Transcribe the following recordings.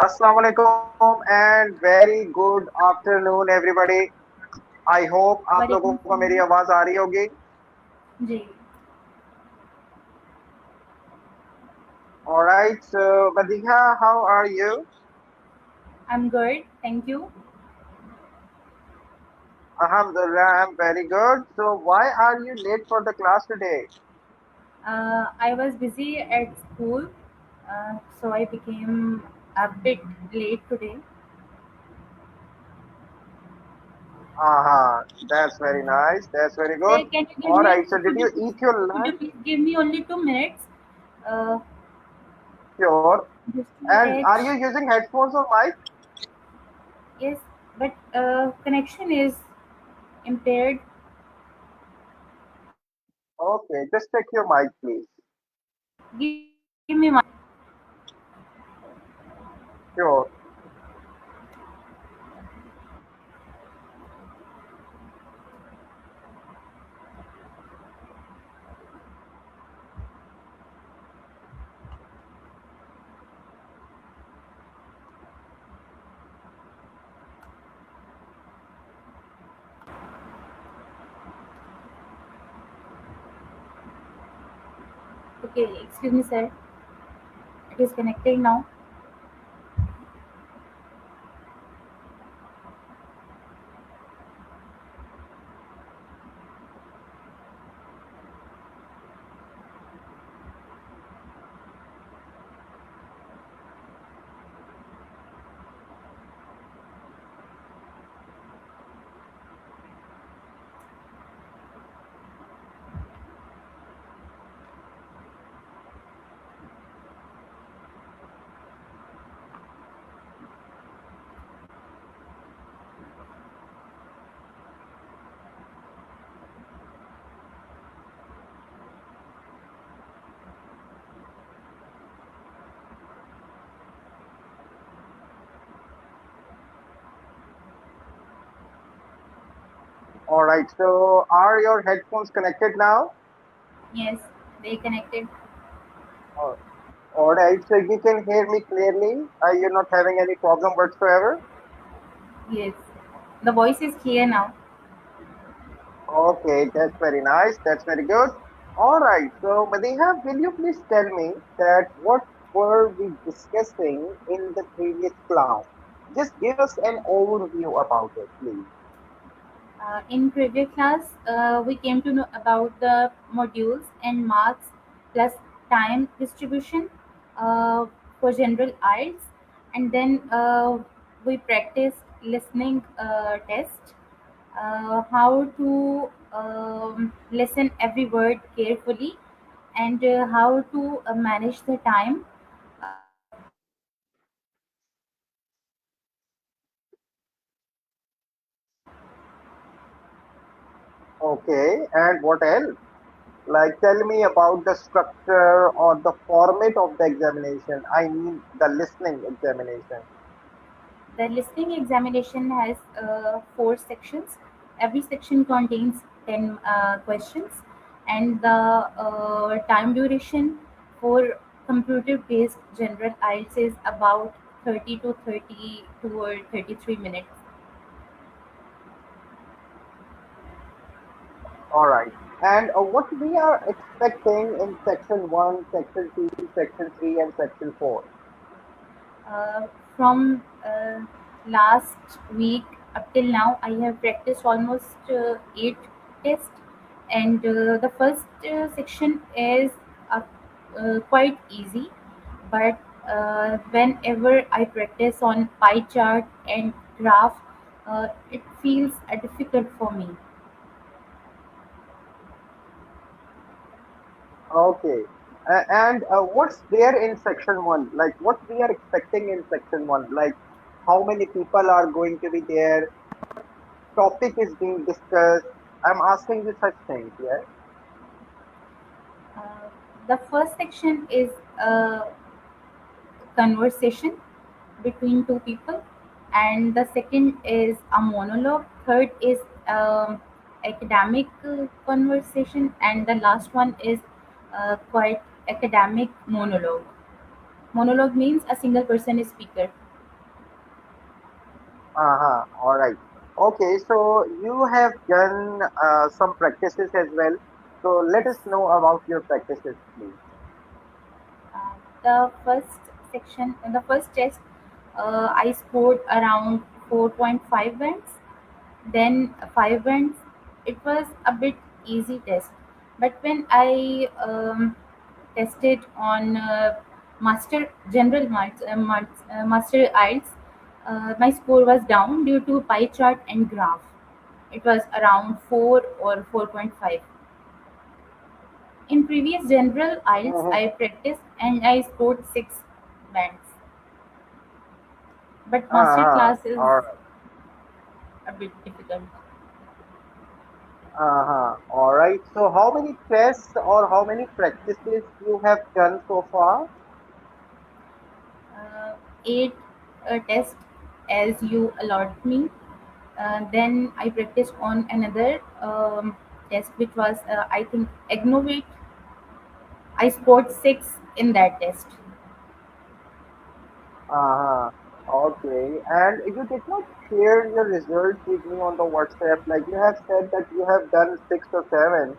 Assalamu alaikum and very good afternoon everybody. I hope आप वालेकुम लोगों को मेरी सलाम आवाज आ रही होगी. जी। All right. So Madiha, how are you? I'm good, thank you. Alhamdulillah, I'm very good. So why are you late for the class today? I was busy at school, so I became a bit late today. That's very nice. That's very good. Say, can you give All me? right. So did Could you you please, eat your could you lunch? please give me only 2 minutes? Uh, Sure. just And at are you using headphones or mic? yes, but connection is impaired. Okay, just check your mic, please. Give me one. Sure. Okay, excuse me, sir. It is connecting now. All right. So are your headphones connected now? Yes, they connected. Uh, All right, so you can hear me clearly. You're not having any problem whatsoever. Yes, the voice is clear now. Okay, that's very nice. That's very good. All right, so Madiha, will you please tell me that what were we discussing in the previous class? Just give us an overview about it, please. In previous class, we came to know about the modules and marks plus time distribution uh, for general IELTS, and then we practiced listening test, how to listen every word carefully, and how to manage the time. Okay, and what else? Like, tell me about the structure or the format of the examination. I mean, the listening examination. The listening examination has four sections. Every section contains 10 questions, and the time duration for computer based general IELTS is about 30 to 32 or 33 minutes. All right. And what we are expecting in section 1, section 2, section 3, and section 4. From last week up till now, I have practiced almost eight tests, and the first section is quite easy, but whenever I practice on pie chart and graph, it feels difficult for me. Okay. And what's there in section 1? Like, what we are expecting in section 1? Like, how many people are going to be there? Topic is being discussed. I'm asking you such things, yeah? Uh, the first section is conversation between two people, and the second is a monologue, third is academic conversation, and the last one is quite academic monologue. Monologue means a single person is speaker. All right. Okay, so you have done some practices as well. So let Yes. us know about your practices, please. The first section, in the first test, I scored around 4.5 bands, then 5 bands. It was a bit easy test, but when I tested on master general master IELTS, my score was down due to pie chart and graph. It was around 4 or 4.5. In previous general IELTS, Mm-hmm. I practiced and I scored 6 bands. But master class is All right. a bit difficult. All right. So how many tests or how many practices you have done so far? 8 tests as you allot me. Then I practiced on another test which was I think 𝐓𝐿𝐴𝐈𝐄𝐾. I scored 6 in that test. Uh-huh. Okay. And you did not share your results with me on the WhatsApp. Like you have said that you have done six or seven,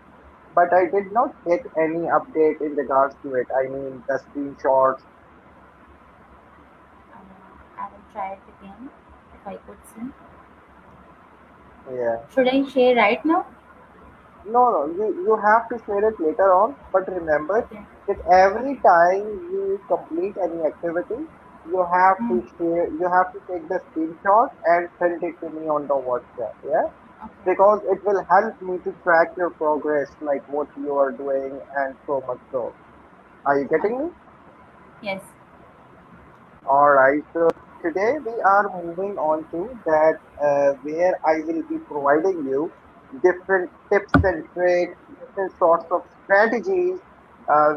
but I did not get any update in regards to it. I mean, the screenshots. I will try it again if I could see. Yeah. Should I share right now? No, you have to share it later on. But remember Okay. that every time you complete any activity, you have Hmm. to share, you have to take the screenshot and send it to me on the WhatsApp. Yeah. Okay. Because it will help me to track your progress, like what you are doing and so much so. Are you Okay. getting me? Yes. All right. So today we are moving on to that where I will be providing you different tips and tricks, different sorts of strategies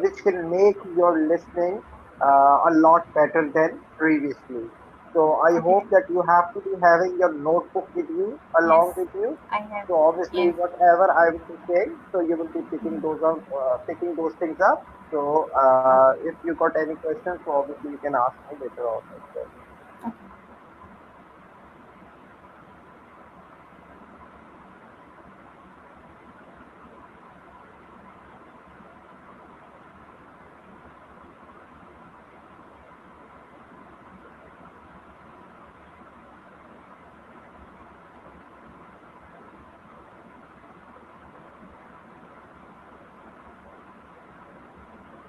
which can make your listening a lot better than previously. So I Okay. hope that you have to be having your notebook with you, Yes. along with you. I have. So obviously, Yes. whatever I will be saying, so you will be picking those up, picking those things up. So if you got any questions, so obviously you can ask me later on as well. Okay.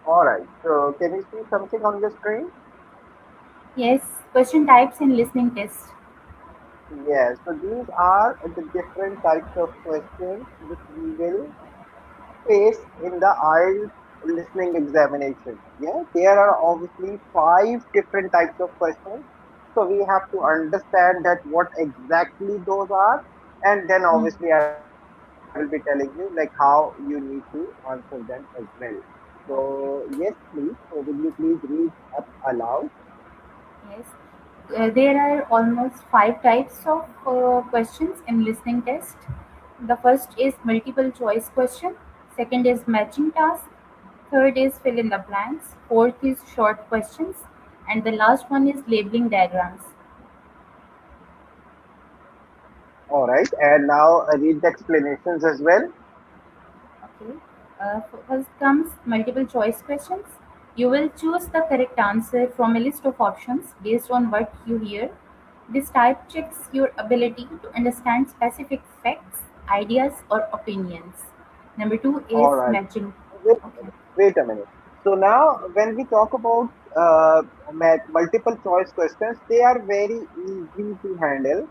All right. So can you see something on the screen? Yes. Question types and listening test. Yes. So these are the different types of questions which we will face in the IELTS listening examination. Yeah. There are obviously five different types of questions. So we have to understand that what exactly those are, and then Hmm. obviously I will be telling you like how you need to answer them as well. So Okay. yes, please. So will you please read up aloud? Yes. There are almost 5 types of questions in listening test. The first is multiple choice question. Second is matching task. Third is fill in the blanks. Fourth is short questions. And the last one is labeling diagrams. All right, and now read the explanations as well. Okay. First comes multiple choice questions. You will choose the correct answer from a list of options based on what you hear. This type checks your ability to understand specific facts, ideas, or opinions. Number two is All right, matching. wait a Okay. minute. Wait a minute. So now, when we talk about multiple choice questions, they are very easy to handle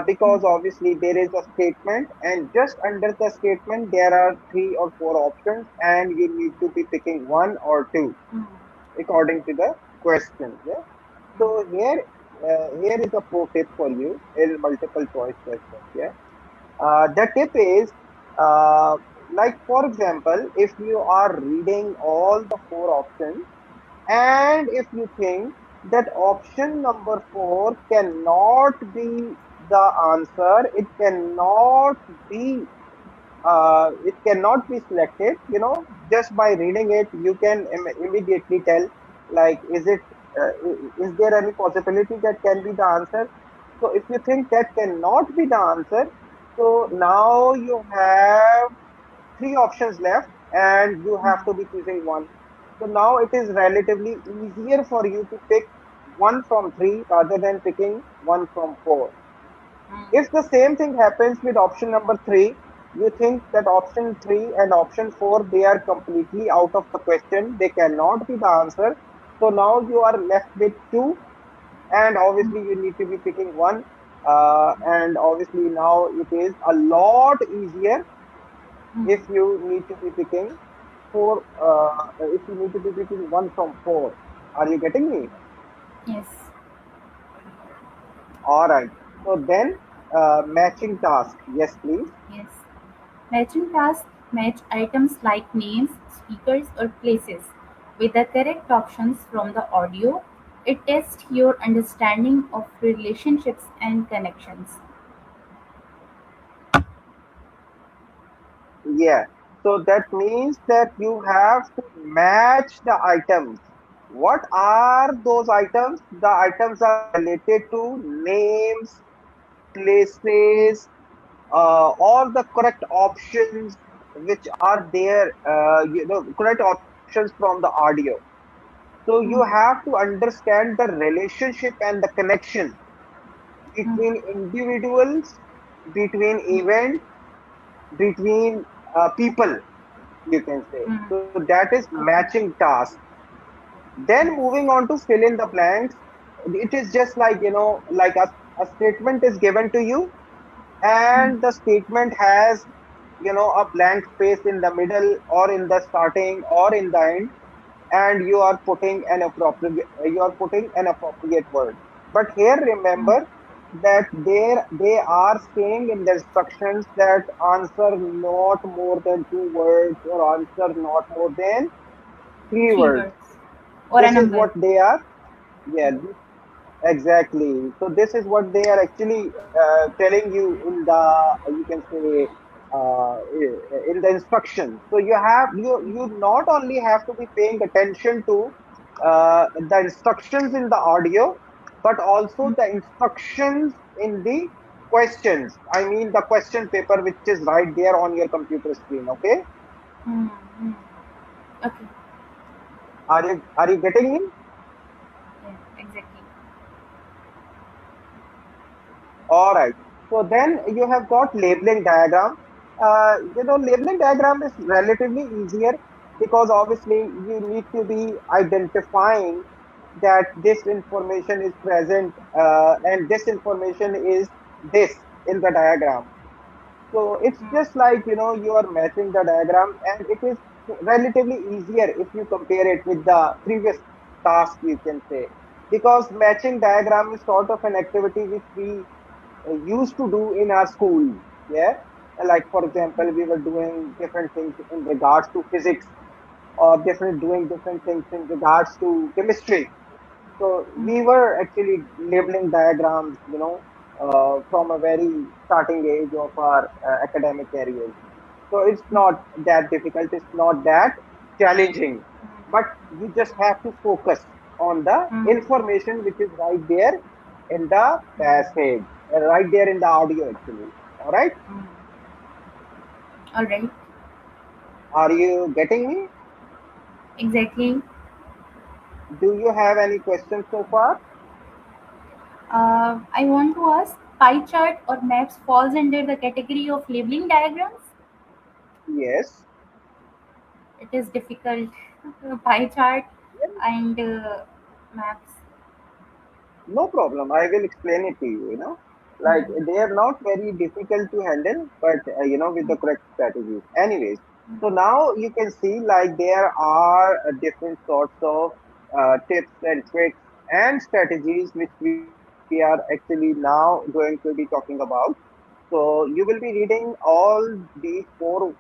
because obviously there is a statement, and just under the statement there are three or four options, and you need to be picking one or two Mm, according to the question. Yeah. So here is a pro tip for you in multiple choice questions. Yeah. The tip is, uh, like for example, if you are reading all the four options, and if you think that option number four cannot be the answer, it cannot be selected. Just by reading it, you can immediately tell, like, is there any possibility that can be the answer? So if you think that cannot be the answer, so now you have three options left and you have to be choosing one. So now it is relatively easier for you to pick one from three rather than picking one from four. Mm. If the same thing happens with option number three, you think that option three and option four, they are completely out of the question. They cannot be the answer. So now you are left with two, and obviously you need to be picking one. And obviously now it is a lot easier Mm. if you need to be picking four, if you need to be picking one from four. Are you getting me? Yes. All right. So then, matching task. Yes, please. Yes. Matching tasks match items like names, speakers, or places with the correct options from the audio. It tests your understanding of relationships and connections. Yeah. So that means that you have to match the items. What are those items? The items are related to names, places, all the correct options which are there, correct options from the audio. So you Mm. have to understand the relationship and the connection Mm. between individuals, between events, between people, you can say. Mm. So that is Okay. matching task. Then Yes. moving on to fill in the blanks, it is just like, like a statement is given to you, Mm. and the statement has, a blank space in the middle or in the starting or in the end, and you are putting an appropriate word. But here Mm. remember that they are saying in the instructions that answer not more than two words or answer not more than three Three words. words or a This is number. what they are. Yeah, exactly. So this is what they are actually telling you in the, you can say, in the instructions. So you not only have to be paying attention to the instructions in the audio, but also Mm. the instructions in the questions. I mean the question paper which is right there on your computer screen. Okay, Mm. Mm. Okay. are you getting me? Yeah. Exactly. All right. So then you have got labeling diagram. Labeling diagram is relatively easier because obviously you need to be identifying that this information is present, and this information is this in the diagram. So it's Mm. just like, you are matching the diagram, and it is relatively easier if you compare it with the previous task, you can say, because matching diagram is sort of an activity which we used to do in our school. Yeah, like for example, we were doing different things in regards to physics, or doing different things in regards to chemistry. So Mm. we were actually labeling diagrams, from a very starting age of our academic careers. So it's not that difficult, it's not that challenging, but you just have to focus on the Mm. information which is right there in the passage, right there in the audio actually. All right, Mm. All right. are you getting me? Exactly. Do you have any questions so far? I want to ask, pie chart or maps falls under the category of labeling diagrams? Yes. It is difficult. Pie chart Yeah, and maps. no problem. I will explain it to you. Like Mm. they are not very difficult to handle, but with the correct strategies. Anyways, so now you can see like there are different sorts of tips and tricks and strategies which we are actually now going to be talking about. So you will be reading all these four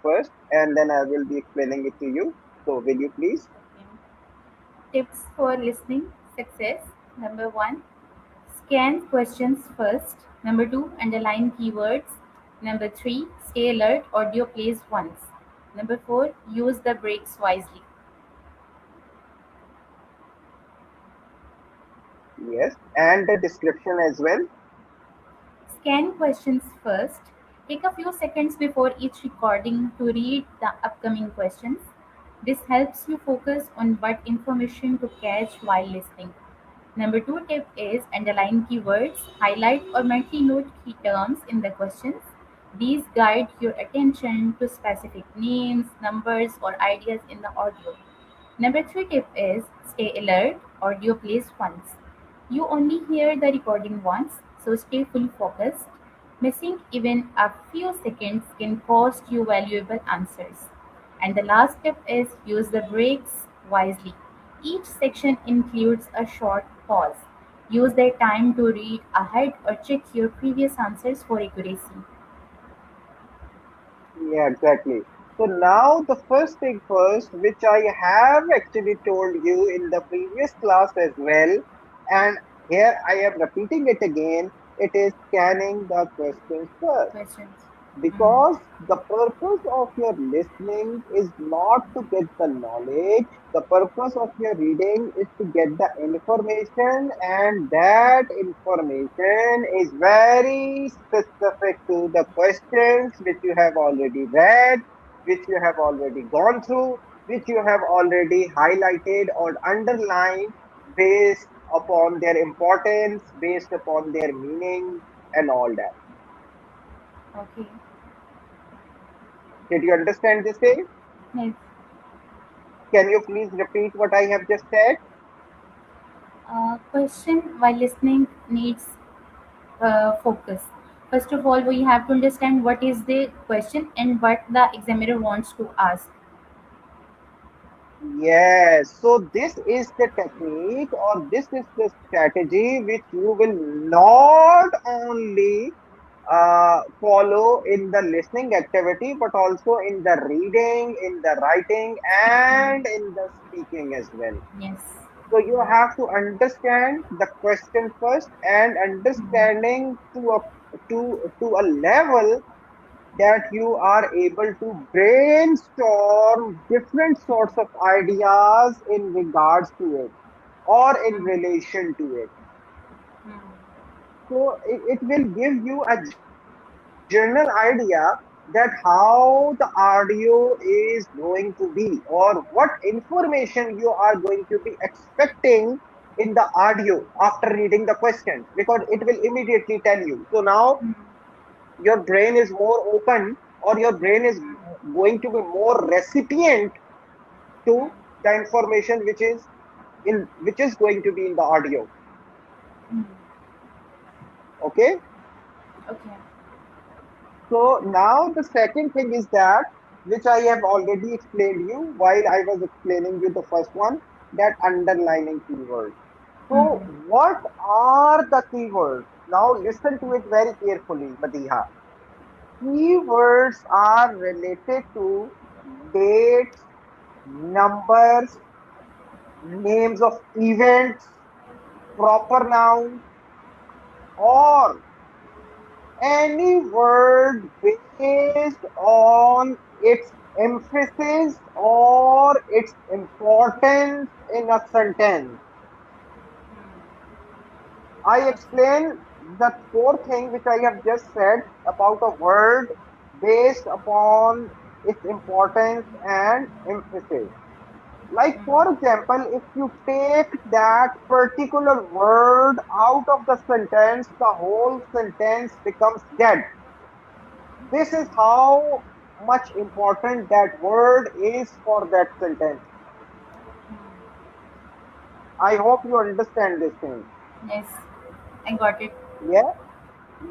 first, and then I will be explaining it to you. So will you please? Okay. Tips for listening success. Number one, scan questions first. Number two, underline keywords. Number three, stay alert, audio plays once. Number four, use the breaks wisely. Yes, and the description as well. Scan questions first. Take a few seconds before each recording to read the upcoming questions. This helps you focus on what information to catch while listening. Number two tip is underline keywords. Highlight or mentally note key terms in the questions. These guide your attention to specific names, numbers, or ideas in the audio. Number three tip is stay alert. Audio plays once. You only hear the recording once, so stay fully focused. Missing even a few seconds can cost you valuable answers. And the last tip is use the breaks wisely. Each section includes a short pause. Use that time to read ahead or check your previous answers for accuracy. Yeah, exactly. So now the first thing first, which I have actually told you in the previous class as well, and here I am repeating it again, it is scanning the questions first. Questions. Mm, Because the purpose of your listening is not to get the knowledge, the purpose of your reading is to get the information, and that information is very specific to the questions which you have already read, which you have already gone through, which you have already highlighted or underlined based upon their importance, based upon their meaning, and all that. okay. Did you understand this thing? Yes. Can you please repeat what I have just said? Question while listening needs focus. First of all, we have to understand what is the question and what the examiner wants to ask. Yes. So this is the technique or this is the strategy which you will not only follow in the listening activity, but also in the reading, in the writing, Speaking. and in the speaking as well. Yes. So you have to understand the question first, and Mm, understanding to a level that you are able to brainstorm different sorts of ideas in regards to it or in mm, relation to it. mm, So it will give you a general idea that how the audio is going to be or what information you are going to be expecting in the audio after reading the questions, because it will immediately tell you. So now mm, your brain is more open, or your brain is going to be more recipient to the information which is going to be in the audio. mm. Okay. Okay. So now the second thing is that, which I have already explained you while I was explaining you the first one, that underlining keywords. Mm, So what are the keywords? Now listen to it very carefully, Madiha. Keywords are related to dates, numbers, names of events, proper nouns, or any word based on its emphasis or its importance in a sentence. I explain the fourth thing which I have just said about a word based upon its importance and emphasis. Like, for example, if you take that particular word out of the sentence, the whole sentence becomes dead. This is how much important that word is for that sentence. I hope you understand this thing. yes, I got it. Yeah?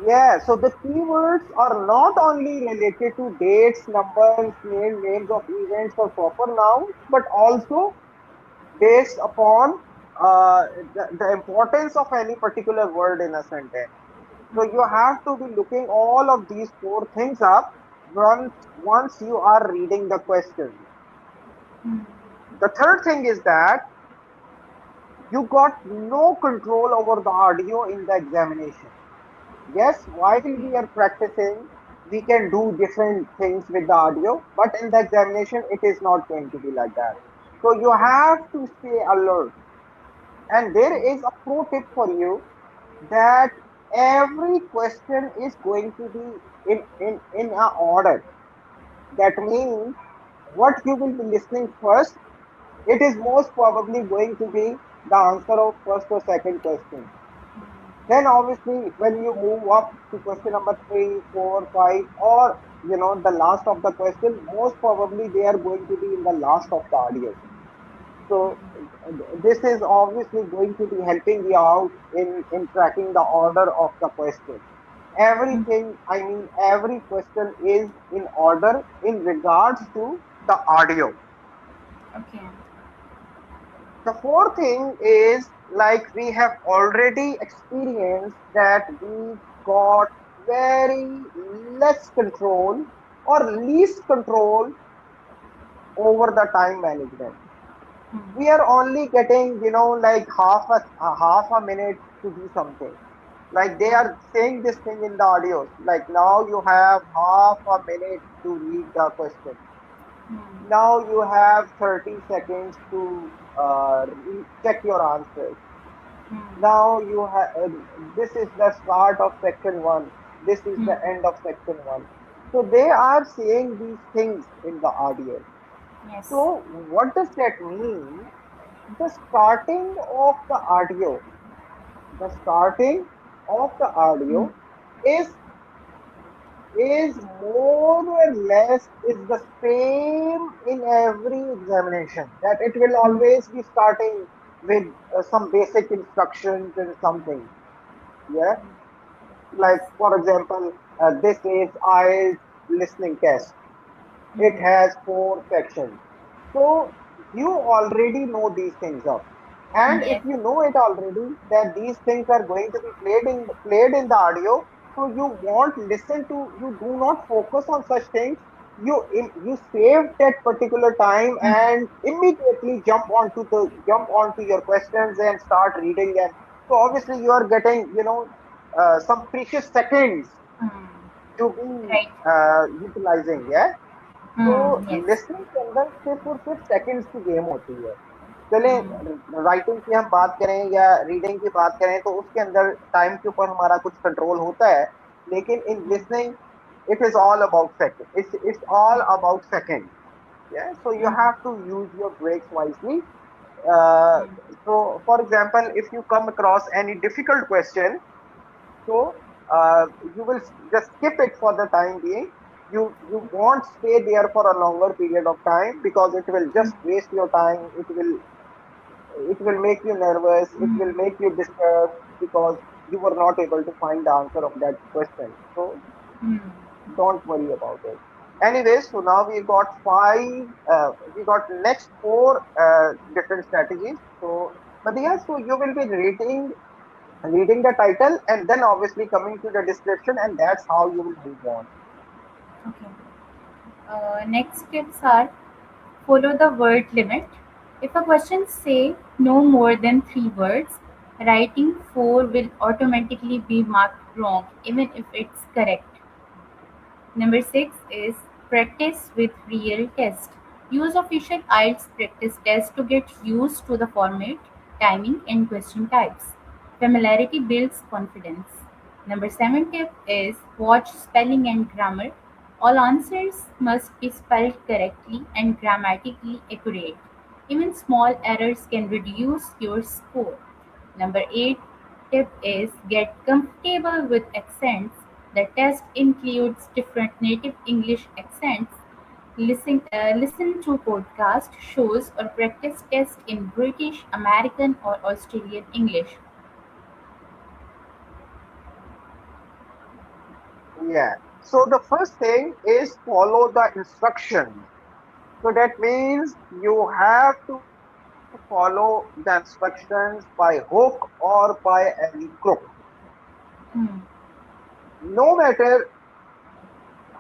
Yeah. So the keywords are not only related to dates, numbers, names of events or proper nouns, but also based upon the importance of any particular word in a sentence. So you have to be looking all of these four things up once you are reading the question. Mm, The third thing is that you got no control over the audio in the examination. Yes, while we okay. are practicing, we can do different things with the audio, but in the examination, it is not going to be like that. So you have to stay alert And there is a pro tip for you that every question is going to be in a order. That means what you will be listening first, it is most probably going to be the answer of first or second question. Then obviously when you move up to question number three, four, five, or the last of the question, most probably they are going to be in the last of the audio. So this is obviously going to be helping you out in tracking the order of the question. Everything, I mean, every question is in order in regards to the audio. Okay. The fourth thing is like we have already experienced that we got very less control or least control over the time management. We are only getting, like half a minute to do something. Like they are saying this thing in the audios. Like now you have half a minute to read the question. Now you have 30 seconds to check your answers. Now you have this is the start of section one. This is the end of section one. So they are saying these things in the audio. Yes. So what does that mean? The starting of the audio, the starting of the audio is more or less is the same in every examination. That it will always be starting with some basic instructions and something. Yeah, Yes. like for example, this is IELTS listening test. It has four sections. So you already know these things up. And if Yes. you know it already that these things are going to be played in the audio, so you won't listen to, you do not focus on such things. You save that particular time and immediately jump onto your questions and start reading. And so obviously you are getting some precious seconds to be Right. utilizing. Yeah. तो Yes. Listening के अंदर सिर्फ और सिर्फ seconds की game होती है. चलें राइटिंग की हम बात करें या रीडिंग की बात करें तो उसके अंदर टाइम के ऊपर हमारा कुछ कंट्रोल होता है, लेकिन in listening it is all about second. It's all about second. Yeah. So you have to use your breaks wisely. Uh, so for example, if you come across any difficult question, so you will just skip it for the time being. You won't stay there for a longer period of time because it will just waste your time. It will make you nervous. It will make you disturbed because you were not able to find the answer of that question. So don't worry about it. Anyway, so now we got we got next four different strategies. So, but yeah, so you will be reading the title and then obviously coming to the description, and that's how you will move on. Okay. Next tips are: follow the word limit. If a question say no more than 3 words, writing 4 will automatically be marked wrong even if it's correct. Number 6 is practice with real test. Use official IELTS practice test to get used to the format, timing, and question types. Familiarity builds confidence. Number 7 tip is watch spelling and grammar. All answers must be spelled correctly and grammatically accurate. Even small errors can reduce your score. Number 8 tip is get comfortable with accents. The test includes different native English accents. Listen to podcast shows or practice tests in British, American, or Australian English. Yeah. So the first thing is follow the instructions. So that means you have to follow the instructions by hook or by any crook. Hmm. No matter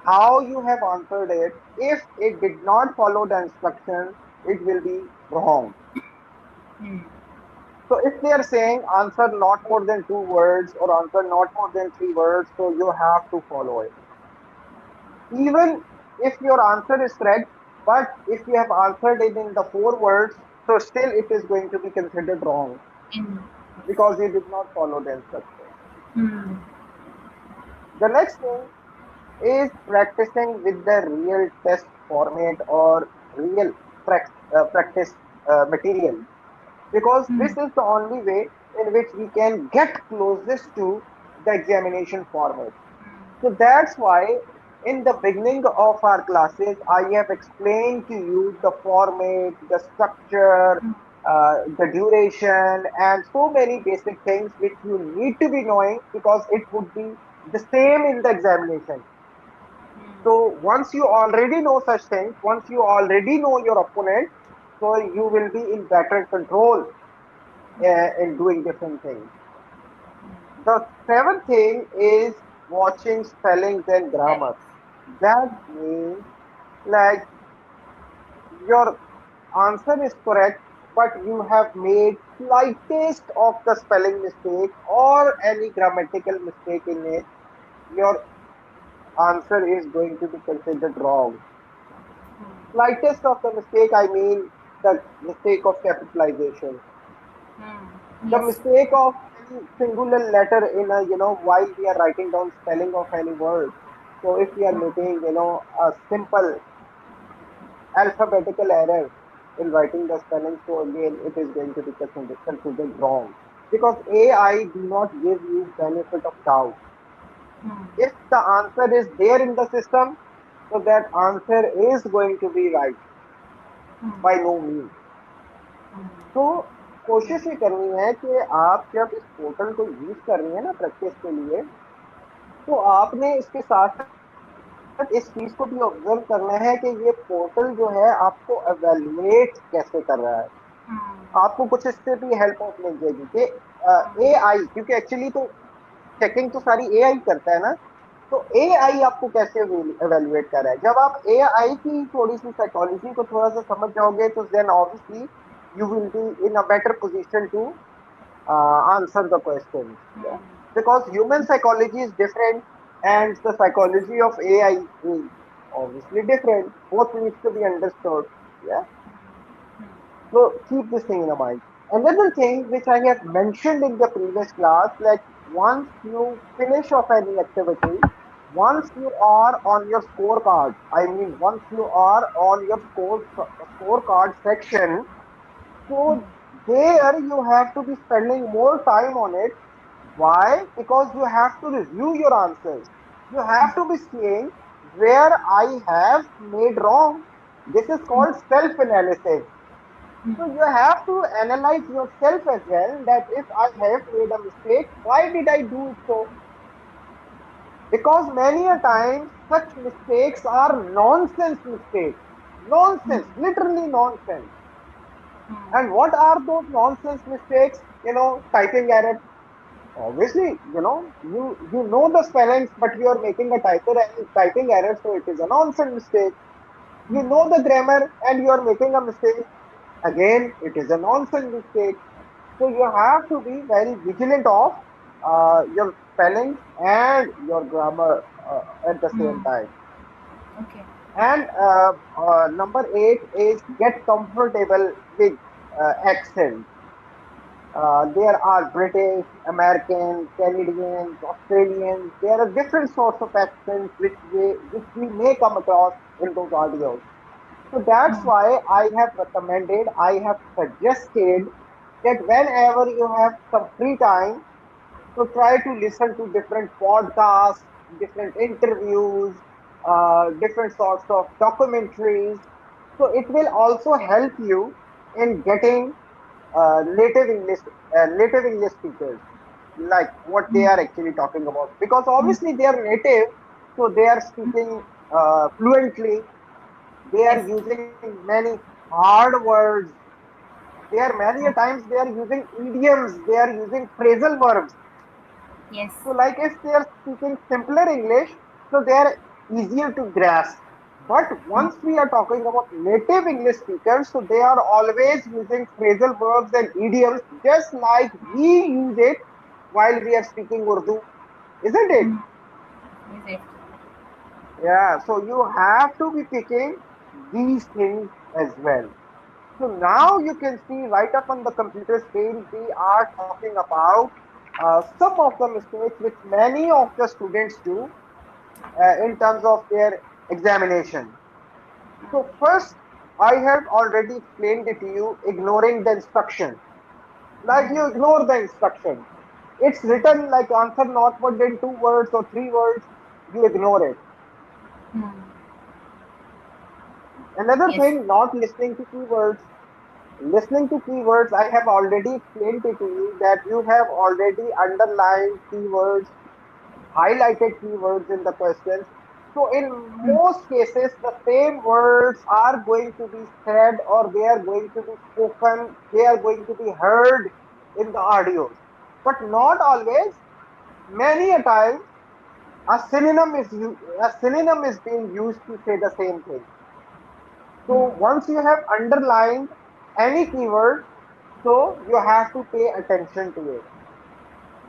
how you have answered it, if it did not follow the instructions, it will be wrong. Hmm. So if they are saying answer not more than 2 words or answer not more than 3 words, so you have to follow it. Even if your answer is correct, but if you have answered it in the 4 words, so still it is going to be considered wrong. In. because you did not follow the instructions. Hmm. The next thing is practicing with the real test format or real practice material, because Hmm. this is the only way in which we can get closest to the examination format. So that's why in the beginning of our classes, I have explained to you the format, the structure, the duration, and so many basic things which you need to be knowing, because it would be the same in the examination. So once you already know such things, once you already know your opponent, so you will be in better control in doing different things. The seventh thing is watching spellings and grammar. Spellings. That means, like, your answer is correct, but you have made slightest of the spelling mistake or any grammatical mistake in it, your answer is going to be considered wrong. Slightest of the mistake, I mean the mistake of capitalization, the Yes. mistake of any singular letter in a, while we are writing down spelling of any word. So if we are making, a simple alphabetical error in writing the spelling, so again it is going to be considered wrong, because AI do not give you benefit of doubt. If the answer is there in the system, so that answer is going to be right, by no means. तो कोशिश ये करनी है कि आप जब इस portal को यूज कर रही है ना प्रैक्टिस के लिए, तो आपने इसके साथ साथ इस चीज को भी ऑब्जर्व करना है कि ये पोर्टल जो है आपको एवेल्युएट कैसे कर रहा है। आपको कुछ इससे भी हेल्प ऑफ मिल जाएगी कि एआई, क्योंकि एक्चुअली तो चेकिंग तो सारी एआई करता है ना, तो एआई आपको कैसे एवेल्युएट कर रहा है। जब आप एआई की थोड़ी सी साइकोलॉजी को थोड़ा सा समझ जाओगे, तो then obviously you will be in a better position to answer the questions. Yeah? Because human psychology is different and the psychology of AI is obviously different. Both needs to be understood. Yeah. So keep this thing in mind. Another thing which I have mentioned in the previous class, like once you finish off any activity, once you are on your scorecard, I mean once you are on your scorecard section, so there you have to be spending more time on it. Why? Because you have to review your answers. You have to be seeing where I have made wrong. This is called self-analysis. So you have to analyze yourself as well, that if I have made a mistake, why did I do it so? Because many a times such mistakes are nonsense mistakes. Nonsense, literally nonsense. And what are those nonsense mistakes? Typing error. Obviously, you know the spellings, but you are making a typing error, so it is a nonsense mistake. You know the grammar and you are making a mistake. Again, it is a nonsense mistake. So you have to be very vigilant of your spellings and your grammar at the same time. Okay. And number 8 is get comfortable with accent. There are British, Americans, Canadians, Australians. There are different sorts of accents which we may come across in those audios. So that's why I have recommended, I have suggested that whenever you have some free time, so try to listen to different podcasts, different interviews, different sorts of documentaries. So it will also help you in getting native English speakers, like what they are actually talking about. Because obviously they are native, so they are speaking fluently. They Yes. are using many hard words. They are many a times they are using idioms. They are using phrasal verbs. Yes. So, like if they are speaking simpler English, so they are easier to grasp. But once we are talking about native English speakers, so they are always using phrasal verbs and idioms just like we use it while we are speaking Urdu, isn't it? Is it? Yeah, so you have to be picking these things as well. So now you can see right up on the computer screen, we are talking about some of the mistakes which many of the students do in terms of their examination. So first, I have already explained it to you, ignoring the instruction. Like you ignore the instruction. It's written like answer not more than 2 words or 3 words. You ignore it. Hmm. Another Yes. thing, not listening to keywords. Listening to keywords, I have already explained it to you that you have already underlined keywords, highlighted keywords in the questions. So in Hmm. most cases, the same words are going to be said or they are going to be spoken, they are going to be heard in the audios. But not always. Many a time, a synonym is being used to say the same thing. Hmm. So once you have underlined any keyword, so you have to pay attention to it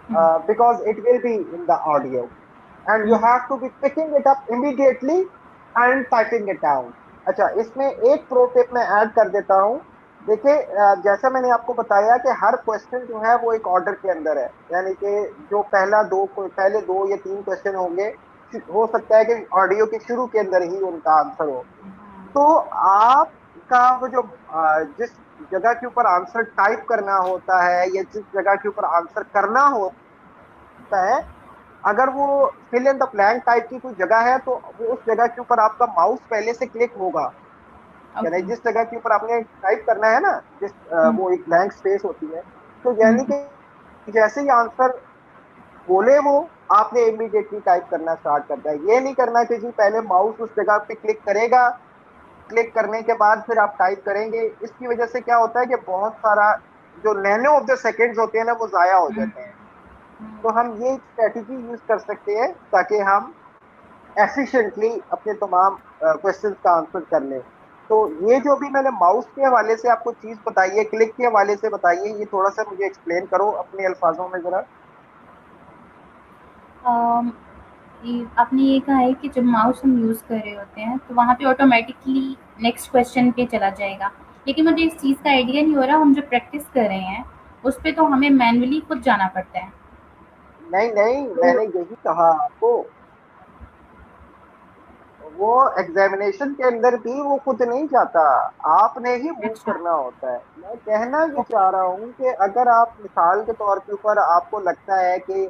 Hmm. because it will be in the audio and you Hmm. have to be picking it up immediately and typing it down. अच्छा इसमें एक pro tip मैं add कर देता हूँ. देखिए जैसा मैंने आपको बताया कि हर क्वेश्चन जो है वो एक ऑर्डर के अंदर है, यानी कि जो पहले दो या तीन क्वेश्चन होंगे, हो सकता है कि ऑडियो के शुरू के अंदर ही उनका आंसर हो. तो आपका वो जो जिस जगह के ऊपर आंसर टाइप करना होता है या जिस जगह के ऊपर आंसर करना होता है, अगर वो fill in the blank type की कोई जगह है तो वो उस जगह के ऊपर आपका माउस पहले से क्लिक होगा. यानी Okay. जिस जगह के ऊपर आपने टाइप करना है ना, Hmm. वो एक ब्लैंक स्पेस होती है, तो यानी Hmm. कि जैसे ही आंसर बोले वो, आपने इमीडिएटली टाइप करना स्टार्ट करता है. ये नहीं करना कि जी पहले माउस उस जगह पे क्लिक करेगा, क्लिक करने के बाद फिर आप टाइप करेंगे. इसकी वजह से क्या होता है कि बहुत सारा जो नैनो ऑफ द सेकेंड्स होते हैं ना वो जाया हो Hmm. जाते हैं. तो हम ये स्ट्रेटेजी यूज कर सकते हैं ताकि हम एफिशिएंटली अपने तमाम क्वेश्चंस का आंसर कर लें. तो ये जो भी मैंने माउस के हवाले से आपको चीज बताई है, क्लिक के हवाले से बताई है, ये थोड़ा सा मुझे एक्सप्लेन करो अपने अल्फाजों में जरा. आपने ये कहा है कि जब माउस हम यूज़ कर रहे होते हैं तो वहाँ पे ऑटोमेटिकली नेक्स्ट क्वेश्चन पे चला जाएगा, लेकिन मुझे इस चीज़ का आइडिया नहीं हो रहा, हम जो प्रैक्टिस कर रहे हैं उस पे तो हमें मैनुअली खुद जाना पड़ता है. नहीं नहीं, तो मैंने यही कहा आपको. वो एग्जामिनेशन के अंदर भी वो खुद नहीं जाता, आपने ही मूव अच्छा. करना होता है. मैं कहना ये ओके. चाह रहा हूँ कि अगर आप मिसाल के तौर के ऊपर आपको लगता है कि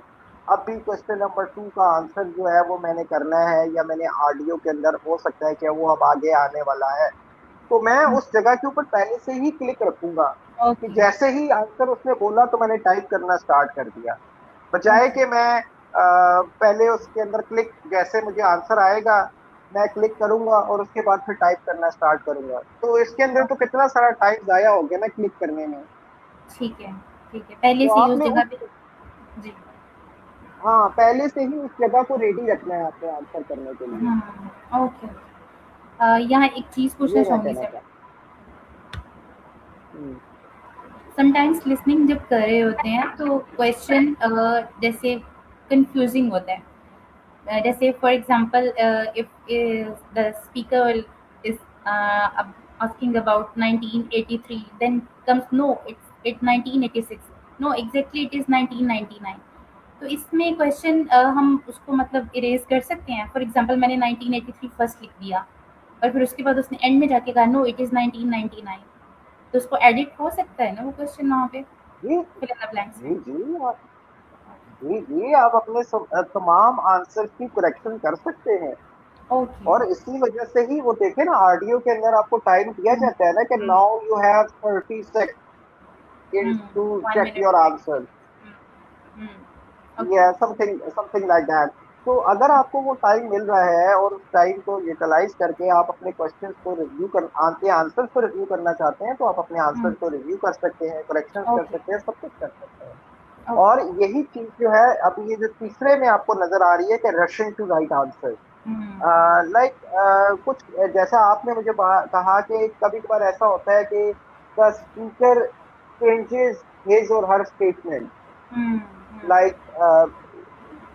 अभी क्वेश्चन नंबर 2 का आंसर जो है वो मैंने करना है या मैंने ऑडियो के अंदर हो सकता है कि वो अब आगे आने वाला है, तो मैं उस जगह के ऊपर पहले से ही क्लिक रखूंगा कि ओके. जैसे ही आंसर उसने बोला तो मैंने टाइप करना स्टार्ट कर दिया, बजाय ओके. कि मैं पहले उसके अंदर क्लिक, जैसे मुझे आंसर आएगा मैं क्लिक करूंगा और उसके बाद फिर टाइप करना स्टार्ट करूंगा, तो इसके अंदर तो कितना सारा टाइम जाया हो गया ना क्लिक करने में. ठीक है. ठीक है, पहले तो से ही उस आपने जगह उस, पे. जी. हाँ पहले से ही उस जगह को रेडी रखना है आपने आंसर करने के लिए. हाँ. ओके. यहाँ एक चीज़ पूछना ये मैं चाहूँगी कहना सर. चाहता हूँ. समटाइम्स लिसनिंग जब कर रहे होते हैं तो क्वेश्चन जैसे कंफ्यूजिंग होता है. जैसे for example if the speaker is asking about 1983, then comes no, it's 1986, no exactly it is 1999. तो इसमें क्वेश्चन हम उसको मतलब इरेज कर सकते हैं. फॉर एग्जांपल मैंने 1983 फर्स्ट लिख दिया और फिर उसके बाद उसने एंड में जाके कहा नो इट इज़ 1999, तो उसको एडिट हो सकता है ना वो क्वेश्चन वहाँ पे जी फिल इन द ब्लैंक्स में. जी जी आप अपने तमाम आंसर की करेक्शन कर सकते हैं. ओके. और इसी वजह से ही वो देखे ना ऑडियो के अंदर आपको टाइम दिया जाता है ना कि now you have 30 seconds to one check minute your पे. answer. ओके. या समथिंग लाइक दैट. तो अगर आपको वो टाइम मिल रहा है और उस टाइम को यूटिलाइज करके आप अपने क्वेश्चंस को रिव्यू कर आते आंसर्स को रिव्यू करना चाहते हैं, तो आप अपने आंसर्स को रिव्यू कर सकते हैं, करेक्शंस कर ओके. सकते हैं, सब कुछ कर सकते हैं. ओके. और यही चीज जो है अभी ये जो तीसरे में आपको नजर आ रही है कि rushing to write answer. Like कुछ जैसा आपने मुझे कहा कि कभी कभार ऐसा होता है कि द स्पीकर चेंजेस हिज और हर statement. Like,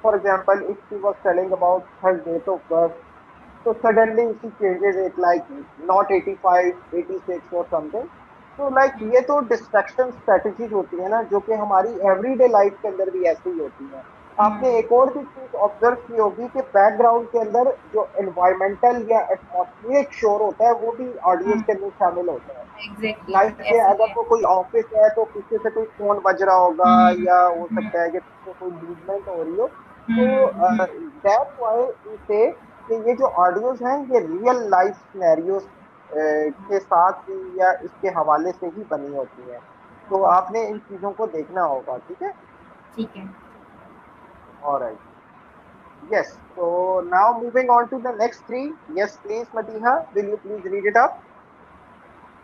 for example, if she was telling about her date of birth, so suddenly she changes it like not 85, 86 or something. तो लाइक ये तो डिस्ट्रैक्शन स्ट्रेटजीज होती है ना, जो कि हमारी एवरीडे लाइफ के अंदर भी ऐसी ही होती है। आपने एक और भी चीज ऑब्जर्व की होगी कि बैकग्राउंड के अंदर जो एनवायरमेंटल या एटमॉस्फेरिक शोर होता है वो भी ऑडियोज के अंदर शामिल होता है। एग्जैक्टली लाइक के ऐसे ही अगर है। वो कोई ऑफिस है तो पीछे से कोई फोन बज रहा होगा, हम्म, या हो हम्म, सकता है कि पीछे कोई मूवमेंट हो रही हो। तो हम्म, दैट्स व्हाई वी से कि ये जो ऑडियोज हैं ये रियल लाइफ सिनेरियोस के साथ ही या इसके हवाले से ही बनी होती हैं। तो आपने इन चीजों को देखना होगा, ठीक है। ठीक है। Alright, yes, so now moving on to the next three. Yes, please, Madiha, will you please read it up?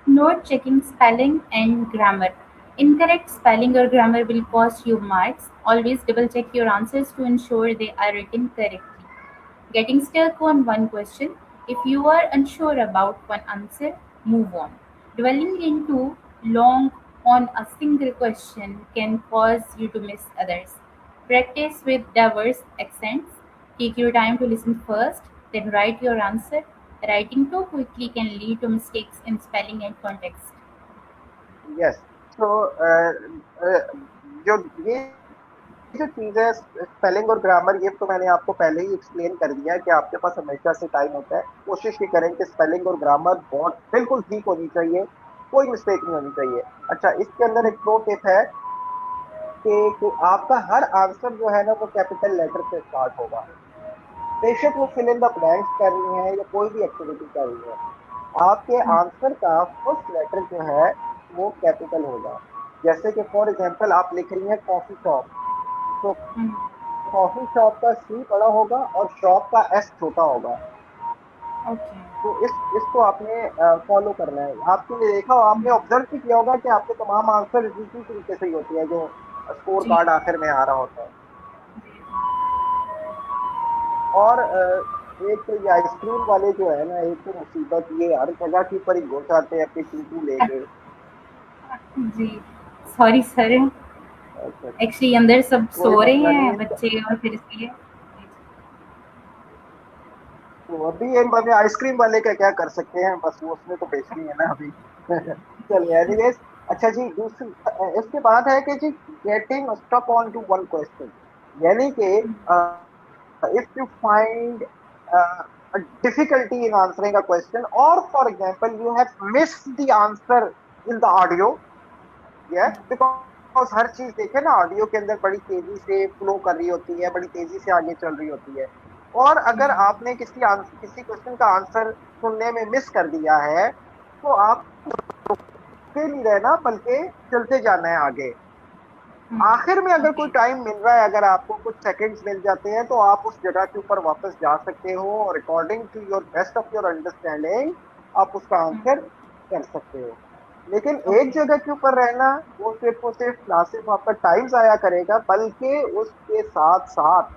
Note checking spelling and grammar. Incorrect spelling or grammar will cost you marks. Always double check your answers to ensure they are written correctly. Getting stuck on one question. If you are unsure about one answer, move on. Dwelling into long on a single question can cause you to miss others. Practice with diverse accents. Take your time to listen first, then write your answer. Writing too quickly can lead to mistakes in spelling and context. Yes, तो जो ये जो चीज है spelling और grammar, ये तो मैंने आपको पहले ही एक्सप्लेन कर दिया है कि आपके पास हमेशा से टाइम होता है। कोशिश ये करें कि स्पेलिंग और ग्रामर बहुत बिल्कुल ठीक होनी चाहिए, कोई मिस्टेक नहीं होनी चाहिए। अच्छा, इसके अंदर एक प्रो टिप है कि आपका हर आंसर जो है ना वो कैपिटल लेटर से स्टार्ट होगा। बेशक वो फिल इन द ब्लैंक्स कर रही हैं या कोई भी एक्टिविटी कर रही है, आपके आंसर का फर्स्ट लेटर जो है वो कैपिटल होगा। जैसे कि फॉर एग्जांपल आप लिख रही हैं कॉफी शॉप, तो कॉफी शॉप का सी बड़ा होगा और शॉप का एस छोटा होगा। Okay. तो इसको आपने फॉलो करना है। आपने देखा, आपने ऑब्जर्व भी किया होगा कि आपके तमाम आंसर इसी तरीके से ही होते हैं, जो स्कोर जी। कार्ड आखिर में आ रहा होता है। और एक तो ये आइसक्रीम वाले जो है ना, एक तो मुसीबत, ये हर जगह के ऊपर ही घुस आते हैं अपनी टूटू लेके। जी। Sorry sir. अच्छा, एक्चुअली अंदर सब कोई सो रहे मसला नहीं हैं है। बच्चे और फिर इसलिए। तो अभी ये मैंने आइसक्रीम वाले का क्या कर सकते हैं, बस वो उसने तो बेचनी है ना अभी। चलिए, एनीवेज। अच्छा जी, दूसरी इसके बाद है कि जी getting stuck on to one question, यानी कि if you find a difficulty in answering a question, or for example you have missed the answer in the audio, yeah, because हर चीज देखे ना ऑडियो के अंदर बड़ी तेजी से फ्लो कर रही होती है, बड़ी तेजी से आगे चल रही होती है। और अगर आपने किसी क्वेश्चन का आंसर सुनने में मिस कर दिया है, तो आप रुके नहीं रहना, बल्कि चलते जाना है आगे। आखिर में अगर कोई ओके। टाइम मिल रहा है, अगर आपको कुछ सेकंड्स मिल जाते हैं, तो आप उस जगह के ऊपर वापस जा सकते हो और according to your best of your understanding आप उसका आंसर कर सकते हो। लेकिन एक ओके। जगह के ऊपर रहना वो सिर्फ और सिर्फ ना सिर्फ आपका टाइम जाया करेगा, बल्कि उसके साथ साथ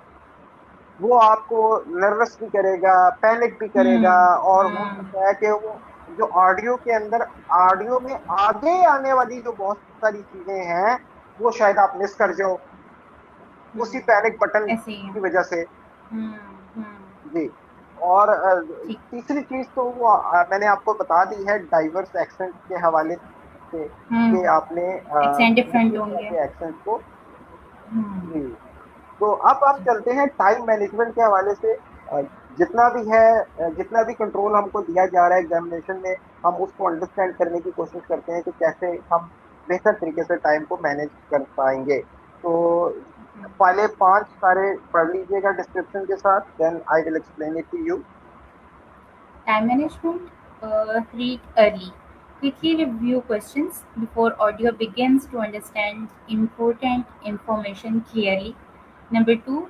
वो आपको नर्वस भी करेगा, पैनिक भी करेगा। और हो सकता है कि वो जो ऑडियो के अंदर, ऑडियो में आगे आने वाली जो बहुत सारी चीजें हैं वो शायद आप मिस कर जाओ उसी पैनिक बटन ऐसे ही है। की वजह से। हम्म, जी। और ठीक। तीसरी चीज तो वो मैंने आपको बता दी है डाइवर्स एक्सेंट के हवाले से, कि आपने एक्सेंट डिफरेंट मुख्तलिफ तरह होंगे। के एक्सेंट को। जी। तो अब आप चलते हैं टाइम मैनेजमेंट के हवाले से। जितना भी है, जितना भी कंट्रोल हमको दिया जा रहा है एग्जामिनेशन में, हम उसको अंडरस्टैंड करने की कोशिश करते हैं कि कैसे हम बेहतर तरीके से टाइम को मैनेज कर पाएंगे। तो पहले पांच सारे पढ़ लीजिएगा डिस्क्रिप्शन के साथ, then I will explain it to you. Time management. Read early. Quickly review questions before audio begins to understand important information clearly. Number two,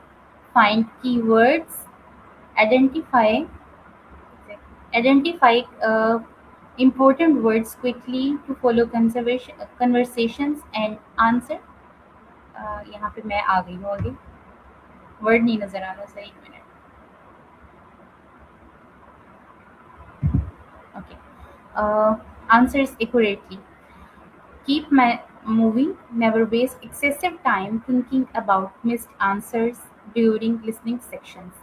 find keywords. Identify identify important words quickly to follow conversations and answer. यहाँ पे मैं आ गई हूँ आगे। Word नहीं नजर आ रहा sir, एक minute. Okay. Answers accurately. Keep moving. Never waste excessive time thinking about missed answers during listening sections.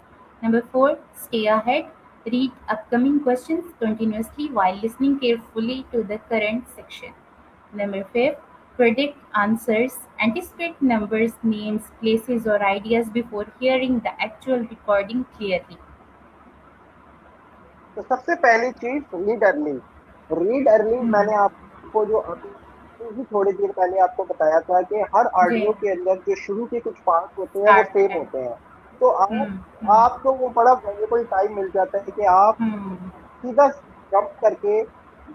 Number four, stay ahead. Read upcoming questions continuously while listening carefully to the current section. Number 5, predict answers, anticipate numbers, names, places, or ideas before hearing the actual recording clearly. तो सबसे पहली चीज read early. Read early Hmm. मैंने आपको जो अभी ही थोड़ी देर पहले आपको बताया था कि हर जी, ऑडियो के अंदर जो शुरू के कुछ पार्ट होते हैं वो स्टार्ट सेम है। होते हैं। तो Hmm. आपको वो बड़ा वैल्यूबल टाइम मिल जाता है कि आप Hmm. सीधा जंप करके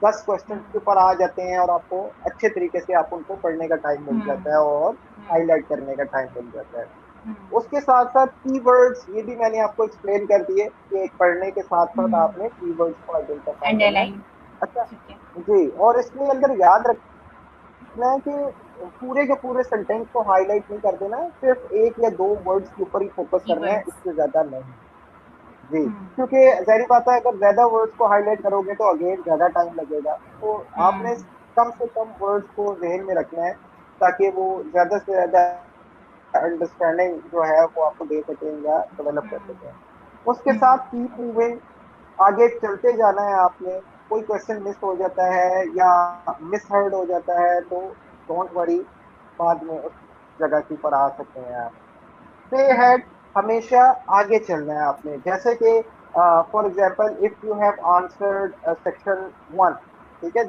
10 क्वेश्चन Hmm. के ऊपर आ जाते हैं और आपको अच्छे तरीके से आप उनको पढ़ने का टाइम मिल Hmm. जाता है और Hmm. हाईलाइट करने का टाइम मिल जाता है। Hmm. उसके साथ साथ कीवर्ड्स ये भी मैंने आपको एक्सप्लेन कर दिए कि पढ़ने के साथ साथ Hmm. आपने कीवर्ड्स को आइडेंटिफाई करना है। अंडरलाइन। अच्छा ठीक है। जी, और इसके अंदर याद रखना है कि पूरे के पूरे सेंटेंस को हाईलाइट नहीं कर देना है, सिर्फ एक या दो वर्ड्स के ऊपर ही फोकस करना है, कीवर्ड्स। इससे ज्यादा नहीं। जी, Hmm. क्योंकि जाहिर बात है अगर ज्यादा वर्ड्स को हाईलाइट करोगे तो अगेन ज्यादा टाइम लगेगा। तो Hmm. आपने कम से कम वर्ड्स को जहन में रखना है ताकि वो ज्यादा से ज्यादा अंडरस्टैंडिंग जो है वो आपको दे सकें या डेवलप कर Hmm. सकें। उसके Hmm. साथ कीप मूविंग, आगे चलते जाना है आपने। कोई क्वेश्चन मिस हो जाता है या मिस हर्ड हो जाता है तो डोंट वरी, बाद में उस जगह के ऊपर आ सकते हैं आप। Stay Hmm. हेड, हमेशा आगे चलना है आपने। जैसे कि for example if you have answered section 1, ठीक है,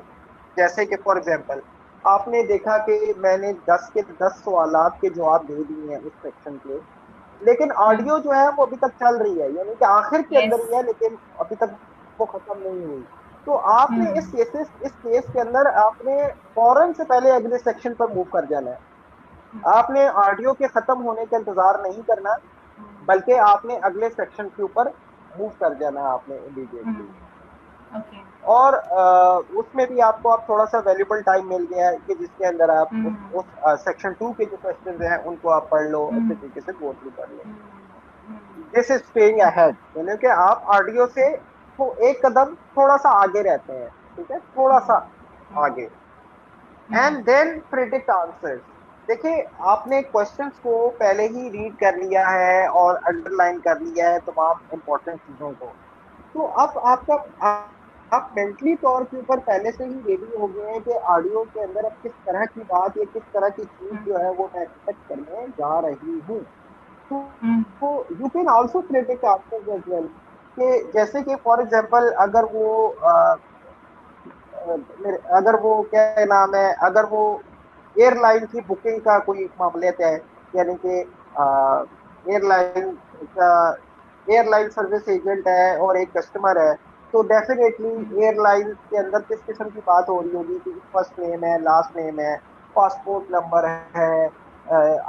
जैसे कि फॉर एग्जांपल आपने देखा कि मैंने 10 के 10 सवालात के जवाब दे दिए हैं उस सेक्शन के, लेकिन Hmm. ऑडियो जो है वो अभी तक चल रही है, यानी कि आखिर के Yes. अंदर ही है, लेकिन अभी तक वो खत्म नहीं हुई। तो आपने Hmm. इस केस के अंदर आपने फौरन से पहले अगले सेक्शन पर मूव कर जाना है। आपने ऑडियो के खत्म होने का इंतजार नहीं करना, बल्कि आपने अगले सेक्शन के ऊपर मूव कर जाना है आपने Hmm. इमीडिएटली। Okay. और उसमें भी आपको अब थोड़ा सा वैल्यूबल टाइम मिल गया है कि जिसके अंदर आप Hmm. उस सेक्शन 2 के जो क्वेश्चन हैं उनको आप पढ़ लो, Hmm. अच्छे तरीके से गो थ्रू कर लो। Hmm. This is staying Okay. Ahead, यानी कि आप ऑडियो से तो एक कदम थोड़ा सा आगे रहते हैं, ठीक है, थोड़ा सा आगे। Hmm. And then predict answers. देखिए, आपने क्वेश्चंस को पहले ही रीड कर लिया है और अंडरलाइन कर लिया है तमाम इंपॉर्टेंट चीजों को। तो अब आप मेंटली तौर के ऊपर पहले से ही रेडी हो गए हैं कि ऑडियो के अंदर अब किस तरह की बात या किस तरह की चीज Hmm. जो है वो मैं एक्सपेक्ट करने जा रही हूँ। Hmm. तो you can also predict answers as well, कि जैसे कि फॉर एग्जांपल अगर वो क्या नाम है, अगर वो एयरलाइन की बुकिंग का कोई मामले है, यानी कि एयरलाइन का एयरलाइन सर्विस एजेंट है और एक कस्टमर है, तो डेफिनेटली एयरलाइन के अंदर किस किस्म की बात हो रही होगी कि फर्स्ट नेम है, लास्ट नेम है, पासपोर्ट नंबर है,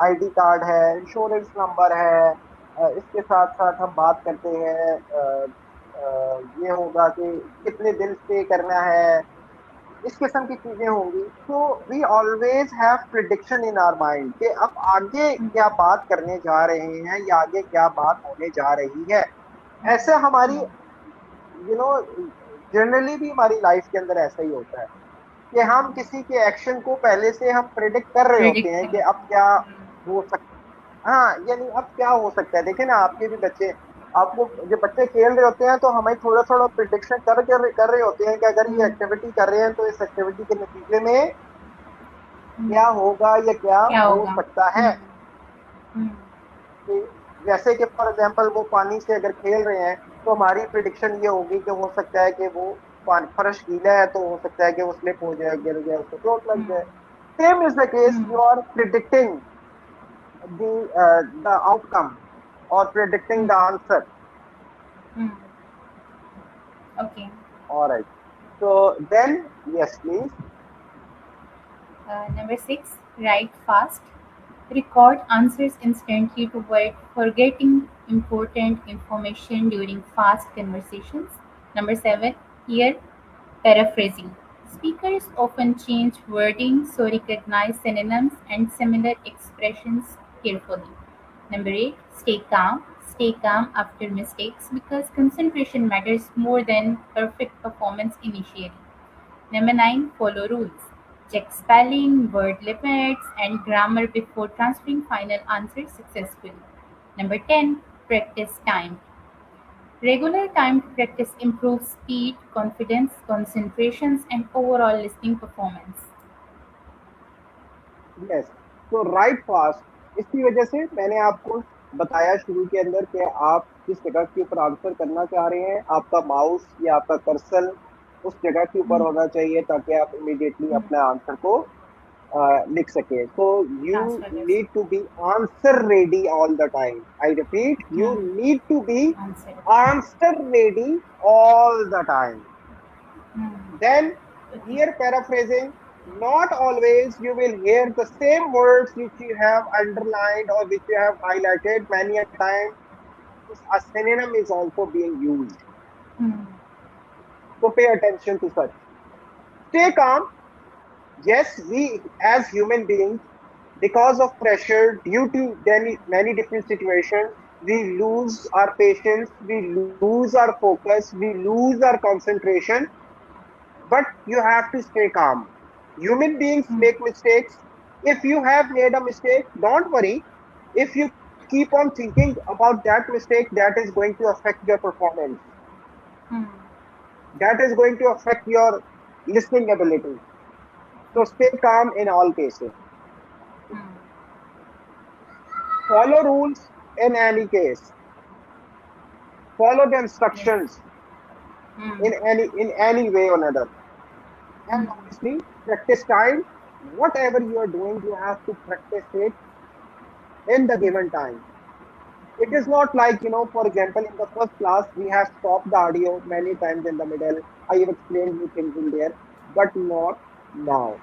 आईडी कार्ड है, इंश्योरेंस नंबर है। इसके साथ साथ हम बात करते हैं ये होगा कि कितने दिन स्टे करना है, इस किस्म की चीजें होंगी। तो we always have prediction in our mind कि अब आगे क्या बात करने जा रहे हैं या आगे क्या बात होने जा रही है। ऐसे हमारी जनरली भी हमारी लाइफ के अंदर ऐसा ही होता है कि हम किसी के एक्शन को पहले से हम प्रिडिक्ट कर रहे होते Predict हैं कि करते अब क्या हैं। हो सकता। हाँ, यानी अब क्या हो सकता है। देखिए ना, आपके भी बच्चे, आपको जब बच्चे खेल रहे होते हैं तो हमें थोड़ा थोड़ा प्रिडिक्शन कर रहे होते हैं कि अगर ये हम्म, एक्टिविटी कर रहे हैं तो इस एक्टिविटी के नतीजे में हम्म, क्या होगा या क्या क्या हो होगा? सकता है। हम्म, कि जैसे कि फॉर एग्जांपल वो पानी से अगर खेल रहे हैं तो हमारी प्रिडिक्शन ये होगी कि हो सकता है कि वो फर्श गीला है तो हो सकता है कि वो स्लिप हो जाए, गिर जाए, उसको चोट लग हम्म, जाए। Same is the case, hmm, you are predicting the outcome और predicting the hmm, answer. Hmm, okay. Alright, so then yes please। Number 6, write fast. Record answers instantly to avoid forgetting important information during fast conversations. Number 7, hear paraphrasing. Speakers often change wording, so recognize synonyms and similar expressions carefully. Number 8, stay calm. Stay calm after mistakes because concentration matters more than perfect performance initially. Number 9, follow rules. Check spelling, word limits, and grammar before transferring final answers successfully. Number 10, practice time. Regular timed practice improves speed, confidence, concentrations, and overall listening performance. Yes, तो right fast. इसकी वजह से मैंने आपको बताया शुरू के अंदर कि आप जिस जगह के ऊपर आंसर करना चाह रहे हैं, आपका माउस या आपका कर्सर उस जगह के ऊपर हम्म, होना चाहिए ताकि आप इमीडिएटली हम्म, अपने आंसर को लिख सके। सो यू ट्रांसफर कर need to be answer ready all the time. I repeat, you hmm, need to be answer. Answer ready all the time. Hmm, Then, okay. here paraphrasing, not always you will hear the same words which you have underlined or which you have highlighted. Many a times, a synonym is also being used. Hmm, So pay attention to such. Stay calm. Yes, we as human beings, because of pressure, due to many different situations, we lose our patience, we lose our focus, we lose our concentration, but you have to stay calm. Human beings hmm, make mistakes. If you have made a mistake, don't worry. If you keep on thinking about that mistake, that is going to affect your performance. Hmm, That is going to affect your listening ability. So stay calm in all cases. Hmm, Follow rules in any case. Follow the yes. instructions hmm, in any way or another. And hmm, obviously, practice time. Whatever you are doing, you have to practice it in the given time. It is not like, for example, in the first class, we have stopped the audio many times in the middle. I have explained you things in there, but not now.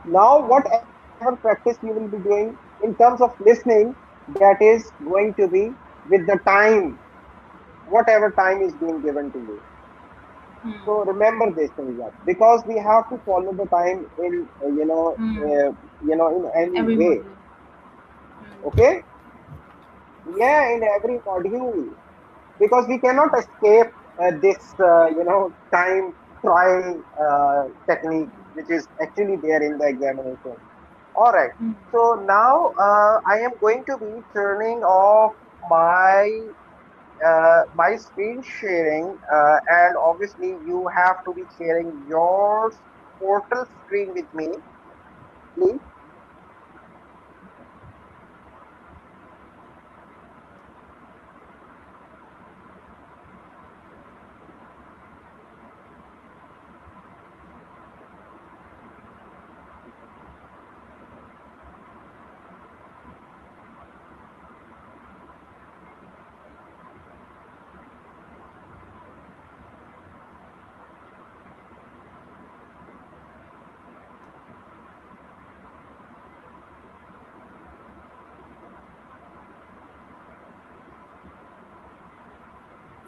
Now, whatever practice you will be doing in terms of listening, that is going to be with the time, whatever time is being given to you. Hmm, So remember this thing, yeah, because we have to follow the time in, hmm, in any every way. Module. Hmm, Okay? Yeah, in every module, because we cannot escape this time trial technique which is actually there in the examination. All right, hmm, so now I am going to be turning off my screen sharing, and obviously you have to be sharing your portal screen with me, please.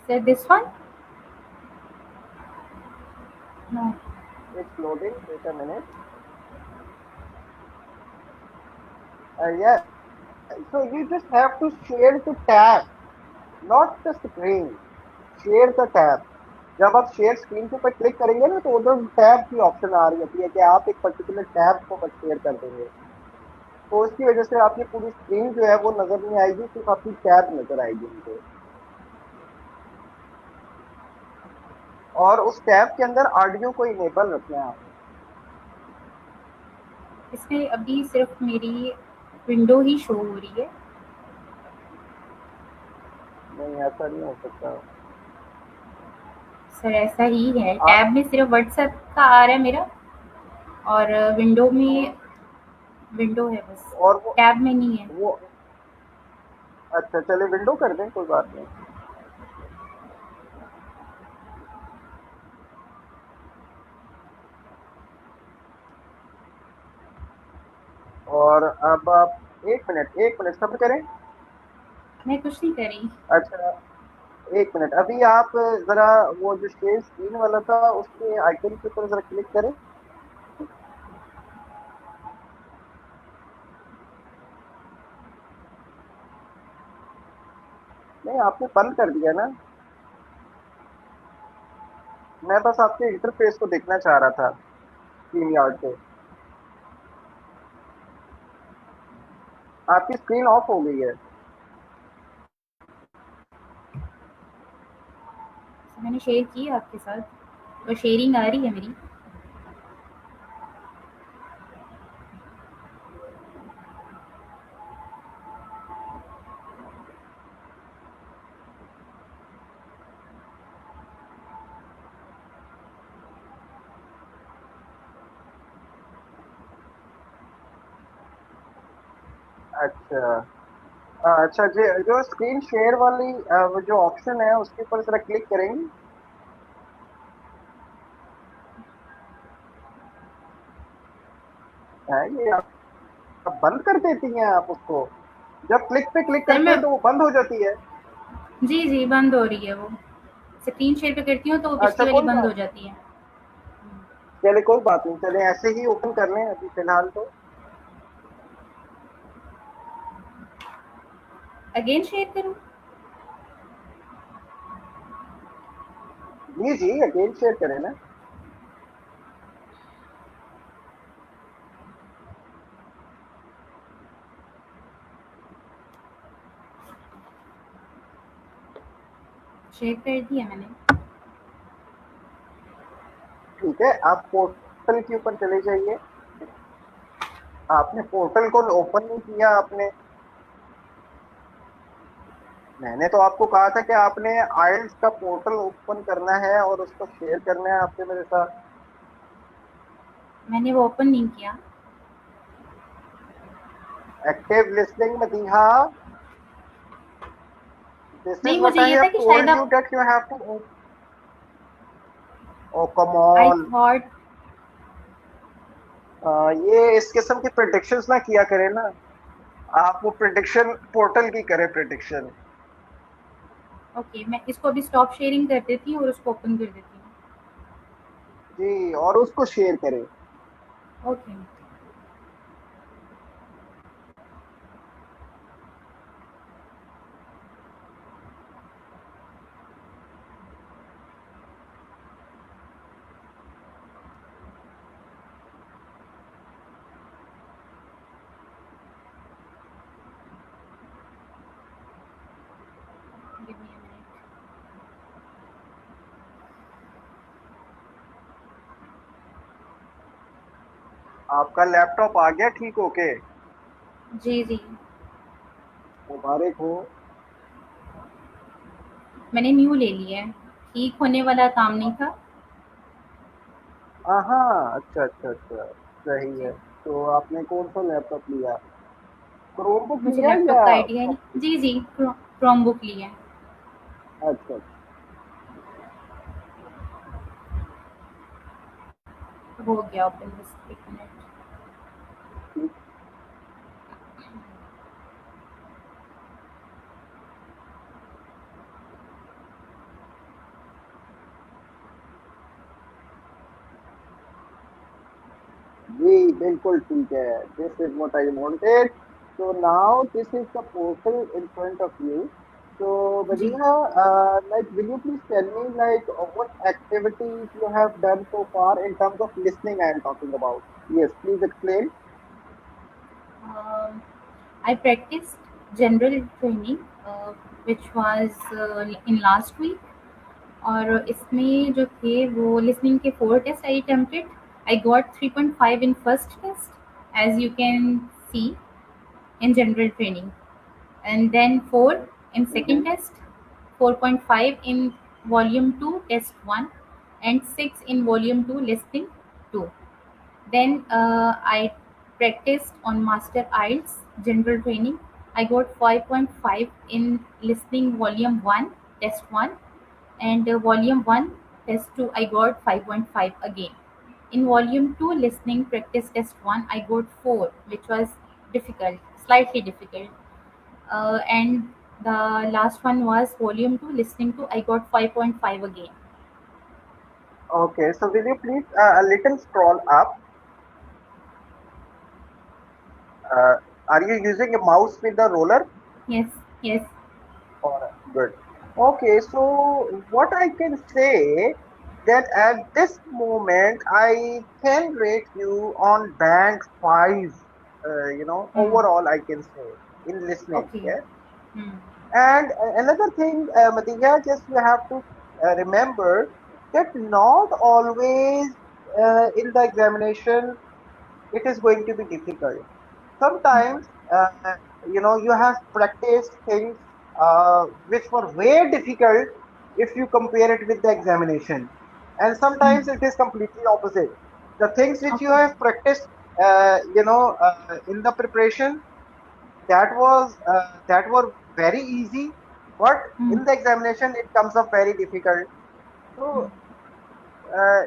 Sir this one? No. It's loading, wait a minute. Yeah, so you just have to share the tab, not the screen. Share the tab. जब आप share screen के ऊपर click करेंगे ना, तो उधर tab की option आ रही होती है कि आप एक पर्टिकुलर टैब को बस शेयर कर देंगे, तो इसकी वजह से आपकी पूरी स्क्रीन जो है वो नजर नहीं आएगी, सिर्फ आपकी टैब नजर आएगी उनको। और उस टैब के अंदर ऑडियो को इनेबल रखना है आपने। इसमें अभी सिर्फ मेरी विंडो ही शो हो रही है। नहीं, ऐसा नहीं हो सकता। सर ऐसा ही है, आप टैब में सिर्फ व्हाट्सएप का आ रहा है मेरा, और विंडो में विंडो है बस, और टैब में नहीं है। वो अच्छा, चले विंडो कर दें, कोई बात नहीं। और अब आप एक मिनट सब्र करें। मैं कुछ नहीं कर रही। अच्छा, एक मिनट, अभी आप जरा वो जो शेयर स्क्रीन वाला था उसके आइकन के ऊपर जरा क्लिक करें। नहीं, आपने बंद कर दिया ना। मैं बस आपके इंटरफेस को देखना चाह रहा था स्क्रीन यार्ड पे। आपकी स्क्रीन ऑफ हो गई है। मैंने शेयर की है आपके साथ, और शेयरिंग आ रही है मेरी। अच्छा अच्छा जी, जो स्क्रीन शेयर वाली वो जो ऑप्शन है उसके ऊपर जरा क्लिक करेंगे। है ये आप बंद कर देती हैं आप उसको? जब क्लिक पे क्लिक सर करते मैं हैं तो वो बंद हो जाती है? जी, जी, बंद हो रही है वो। स्क्रीन शेयर पे करती हूँ तो वो अच्छा पिछली वाली कोई बंद हो बात, जाती है। चले कोई बात नहीं, चले ऐसे ही ओपन कर लें अभी फिलहाल तो। अगेन शेयर करूँ? जी जी, अगेन शेयर करें ना। शेयर कर दिया मैंने। ठीक है, आप पोर्टल के ऊपर चले जाइए। आपने पोर्टल को ओपन नहीं किया आपने? मैंने तो आपको कहा था कि आपने आइल्स का पोर्टल ओपन करना है और उसको शेयर करना है आपसे मेरे साथ। मैंने वो ओपन नहीं किया। Active listening Madiha, this is नहीं, व्हाट मुझे आई ये हैव था कि शायद टोल्ड यू आप that you have to. Oh come I on, thought ये इस किस्म की प्रिडिक्शंस ना किया करें ना। आप वो प्रिडिक्शन पोर्टल की करें प्रिडिक्शन। ओके, मैं इसको अभी स्टॉप शेयरिंग कर देती हूँ और उसको ओपन कर देती हूँ। जी, और उसको शेयर करें। Okay. Give me a minute. आपका लैपटॉप आ गया ठीक होके? जी, जी। मुबारक हो। मैंने न्यू ले लिया है। ठीक होने वाला काम नहीं था। हाँ, अच्छा अच्छा अच्छा, सही जी। है। तो आपने कौन सा लैपटॉप लिया? क्रोमबुक मुझे लिया लैपटॉप या? का आइडिया नहीं। जी, जी, क्रोम बुक लिया है। अच्छा अच्छा। हो गया ओपन, बस 1 मिनट। ठीक। जी बिल्कुल ठीक है, this is what I wanted. So now this is the portal in front of you. So जी। Badiha, like, will you please tell me like what activities you have done so far in terms of listening I am talking about? Yes, please explain. Um, I practiced general training, which was in last week. और इसमें जो थे वो listening के 4 test I attempted. I got 3.5 in first test, as you can see in general training, and then 4 in second Mm-hmm. test, 4.5 in volume 2 test 1, and 6 in volume 2 listening 2. Then I practiced on Master IELTS General Training. I got 5.5 in Listening Volume 1 Test 1, and Volume 1 Test 2 I got 5.5 again. In Volume 2 Listening Practice Test 1 I got 4, which was difficult, slightly difficult. And the last one was Volume 2 Listening 2, I got 5.5 again. Okay, so will you please a little scroll up? Uh, are you using a mouse with the roller? Yes, yes. Or good. Okay, so what I can say that at this moment I can rate you on band five. Hmm. Overall I can say in listening. Okay. Yes. Hmm. And another thing, Madiha, just you have to remember that not always in the examination it is going to be difficult. Sometimes you have practiced things which were very difficult if you compare it with the examination, and Hmm. sometimes it is completely opposite. The things which you Okay. have practiced in the preparation, that were very easy, but Hmm. in the examination it comes up very difficult. So uh,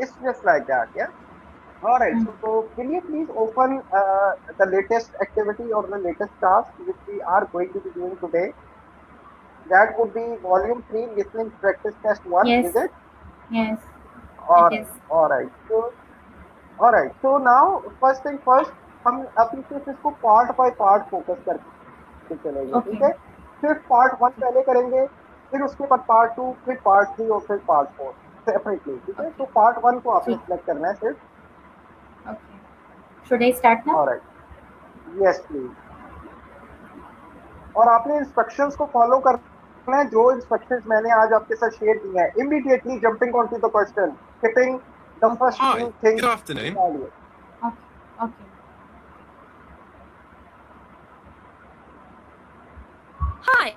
it's just like that, yeah. All right. Hmm. So will you please open the latest activity or the latest task which we are going to be doing today? That would be volume 3 listening practice test 1, Yes. is it? Yes. All It right. is. All right. So all right. So now first thing first, हम अभी सिर्फ इसको part by part focus करके चलेंगे, Okay. ठीक है? सिर्फ part 1 पहले करेंगे, फिर उसके बाद पार्ट 2, फिर पार्ट 3 और फिर पार्ट 4 सेपरेटली, ठीक है? तो Okay. पार्ट 1 को आपने ठीक. सिलेक्ट करना है सिर्फ. Okay. Should I start now? All right. Yes, please. और आपने इंस्ट्रक्शंस को फॉलो करना है, जो इंस्ट्रक्शंस मैंने आज आपके साथ शेयर किए हैं. Immediately jumping on to the question, skipping the first Hi, two things. good afternoon. Okay. Okay. Hi,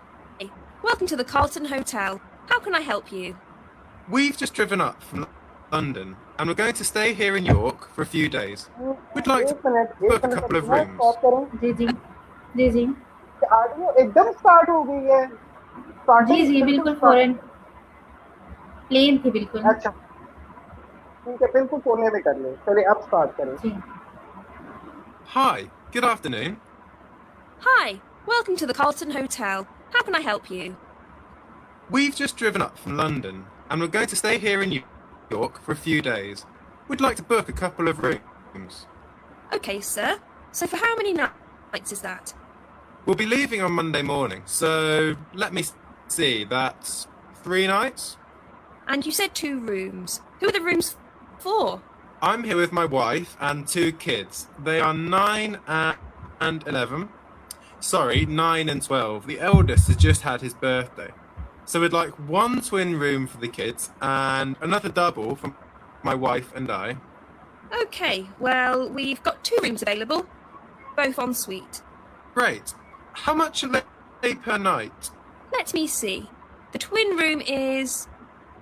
welcome to the Carlton Hotel. How can I help you? We've just driven up from London and we're going to stay here in York for a few days. We'd like to book a couple of rooms. Stop करें. जी जी. जी जी. Audio एकदम start हो गई है. जी जी बिल्कुल फौरन plane थी बिल्कुल. अच्छा, ठीक है, बिल्कुल कोने में कर ले. चलिए अब स्टार्ट करें. जी. Hi, good afternoon. Hi, welcome to the Carlton Hotel. How can I help you? We've just driven up from London and we're going to stay here in York for a few days. We'd like to book a couple of rooms. Okay, sir. So for how many nights is that? We'll be leaving on Monday morning, so let me see, that's 3 nights? And you said 2 rooms. Who are the rooms for? I'm here with my wife and 2 kids. They are 9 and 11. Sorry, 9 and 12. The eldest has just had his birthday. So we'd like 1 twin room for the kids and another double for my wife and I. Okay, well, we've got 2 rooms available, both en suite. Great. How much are they per night? Let me see. The twin room is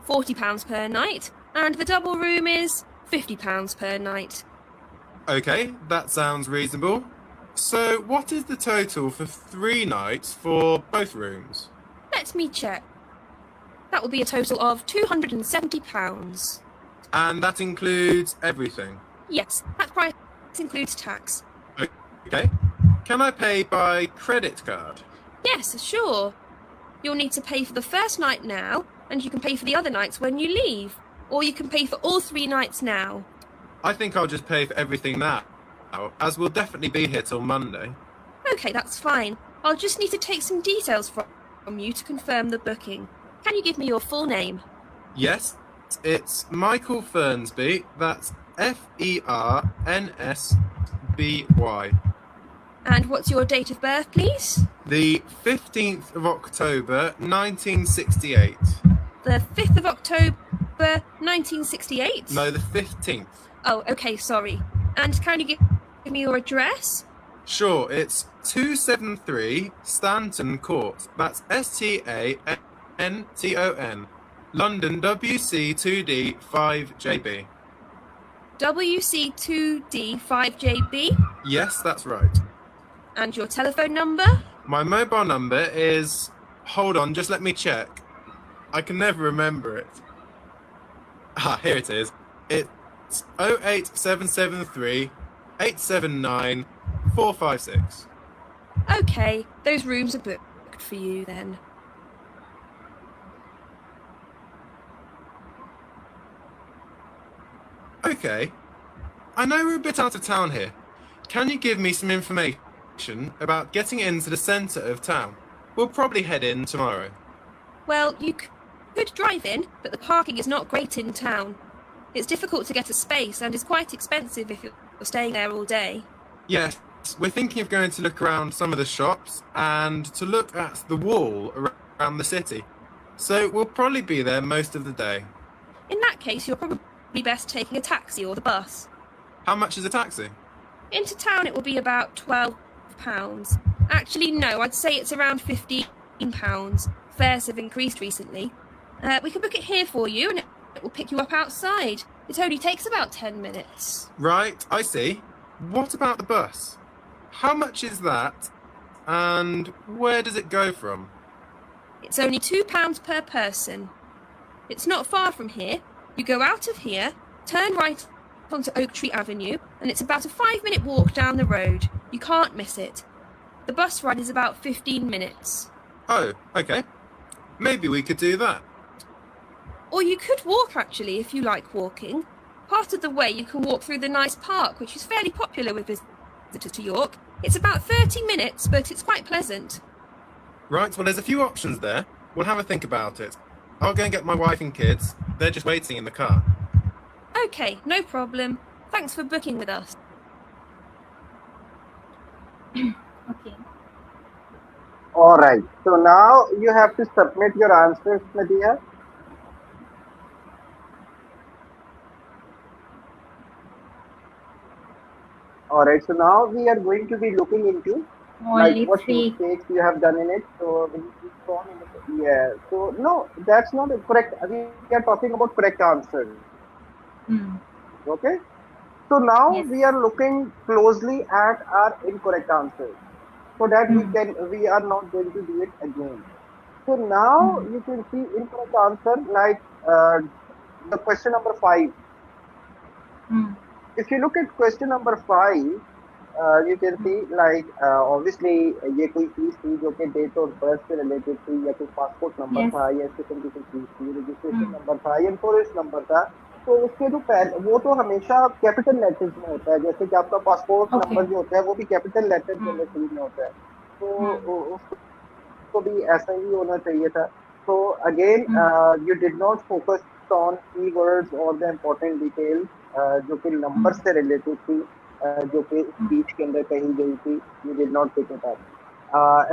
£40 per night, and the double room is £50 per night. Okay, that sounds reasonable. So what is the total for 3 nights for both rooms? Let me check. That will be a total of £270. And that includes everything? Yes, that price includes tax. Okay. Can I pay by credit card? Yes, sure. You'll need to pay for the first night now, and you can pay for the other nights when you leave. Or you can pay for all 3 nights now. I think I'll just pay for everything now, as we'll definitely be here till Monday. Okay, that's fine. I'll just need to take some details from you to confirm the booking. Can you give me your full name? Yes, it's Michael Fernsby. That's Fernsby. And what's your date of birth, please? The 15th of October, 1968. The 5th of October, 1968? No, the 15th. Oh, okay, sorry. And can you give me your address? Sure, it's 273 Stanton Court. That's Stanton, London WC2D 5JB. WC2D 5JB? Yes, that's right. And your telephone number? My mobile number is... Hold on, just let me check. I can never remember it. Ah, here it is. It's 08773 879 456. Okay, those rooms are booked for you then. Okay. I know we're a bit out of town here. Can you give me some information about getting into the centre of town? We'll probably head in tomorrow. Well, you could drive in, but the parking is not great in town. It's difficult to get a space and is quite expensive if you're staying there all day. Yes, we're thinking of going to look around some of the shops and to look at the wall around the city. So we'll probably be there most of the day. In that case, you're probably best taking a taxi or the bus. How much is a taxi? Into town it will be about £12. Actually, no, I'd say it's around £15. Fares have increased recently. We can book it here for you and it will pick you up outside. It only takes about 10 minutes. Right, I see. What about the bus? How much is that? And where does it go from? It's only £2 per person. It's not far from here. You go out of here, turn right onto Oak Tree Avenue, and it's about a 5-minute walk down the road. You can't miss it. The bus ride is about 15 minutes. Oh, okay. Maybe we could do that. Or you could walk, actually, if you like walking. Part of the way you can walk through the nice park, which is fairly popular with visitors to York. It's about 30 minutes, but it's quite pleasant. Right, well, there's a few options there. We'll have a think about it. I'll go and get my wife and kids. They're just waiting in the car. Okay, no problem. Thanks for booking with us. Okay. All right. So now you have to submit your answers, Nadia. All right. So now we are going to be looking into Only what 3. mistakes you have done in it. So yeah. So no, that's not correct. We are talking about correct answers. Hmm. Okay. So now Yes. we are looking closely at our incorrect answers, so that we are not going to do it again. So now you can see incorrect answer like the question number 5. Hmm. If you look at question number 5, you can see like obviously ये कोई fees थी जो कि date of birth से related थी, या कोई passport number Yes. था, या स्टेशन की कोई फीस थी, रजिस्ट्रेशन Hmm. नंबर था, या इंश्योरेंस नंबर था। तो उसके जो वो तो हमेशा कैपिटल लेटर्स में होता है, जैसे कि आपका पासपोर्ट Okay. नंबर जो होता है वो भी कैपिटल लेटर के Hmm. अंदर शुरू में होता है। तो Hmm. उसको भी ऐसा ही होना चाहिए था। So again, you did not focus on keywords or the important details जो कि नंबर से रिलेटेड थी, जो कि स्पीच के अंदर कही गई थी। You did not pick it up.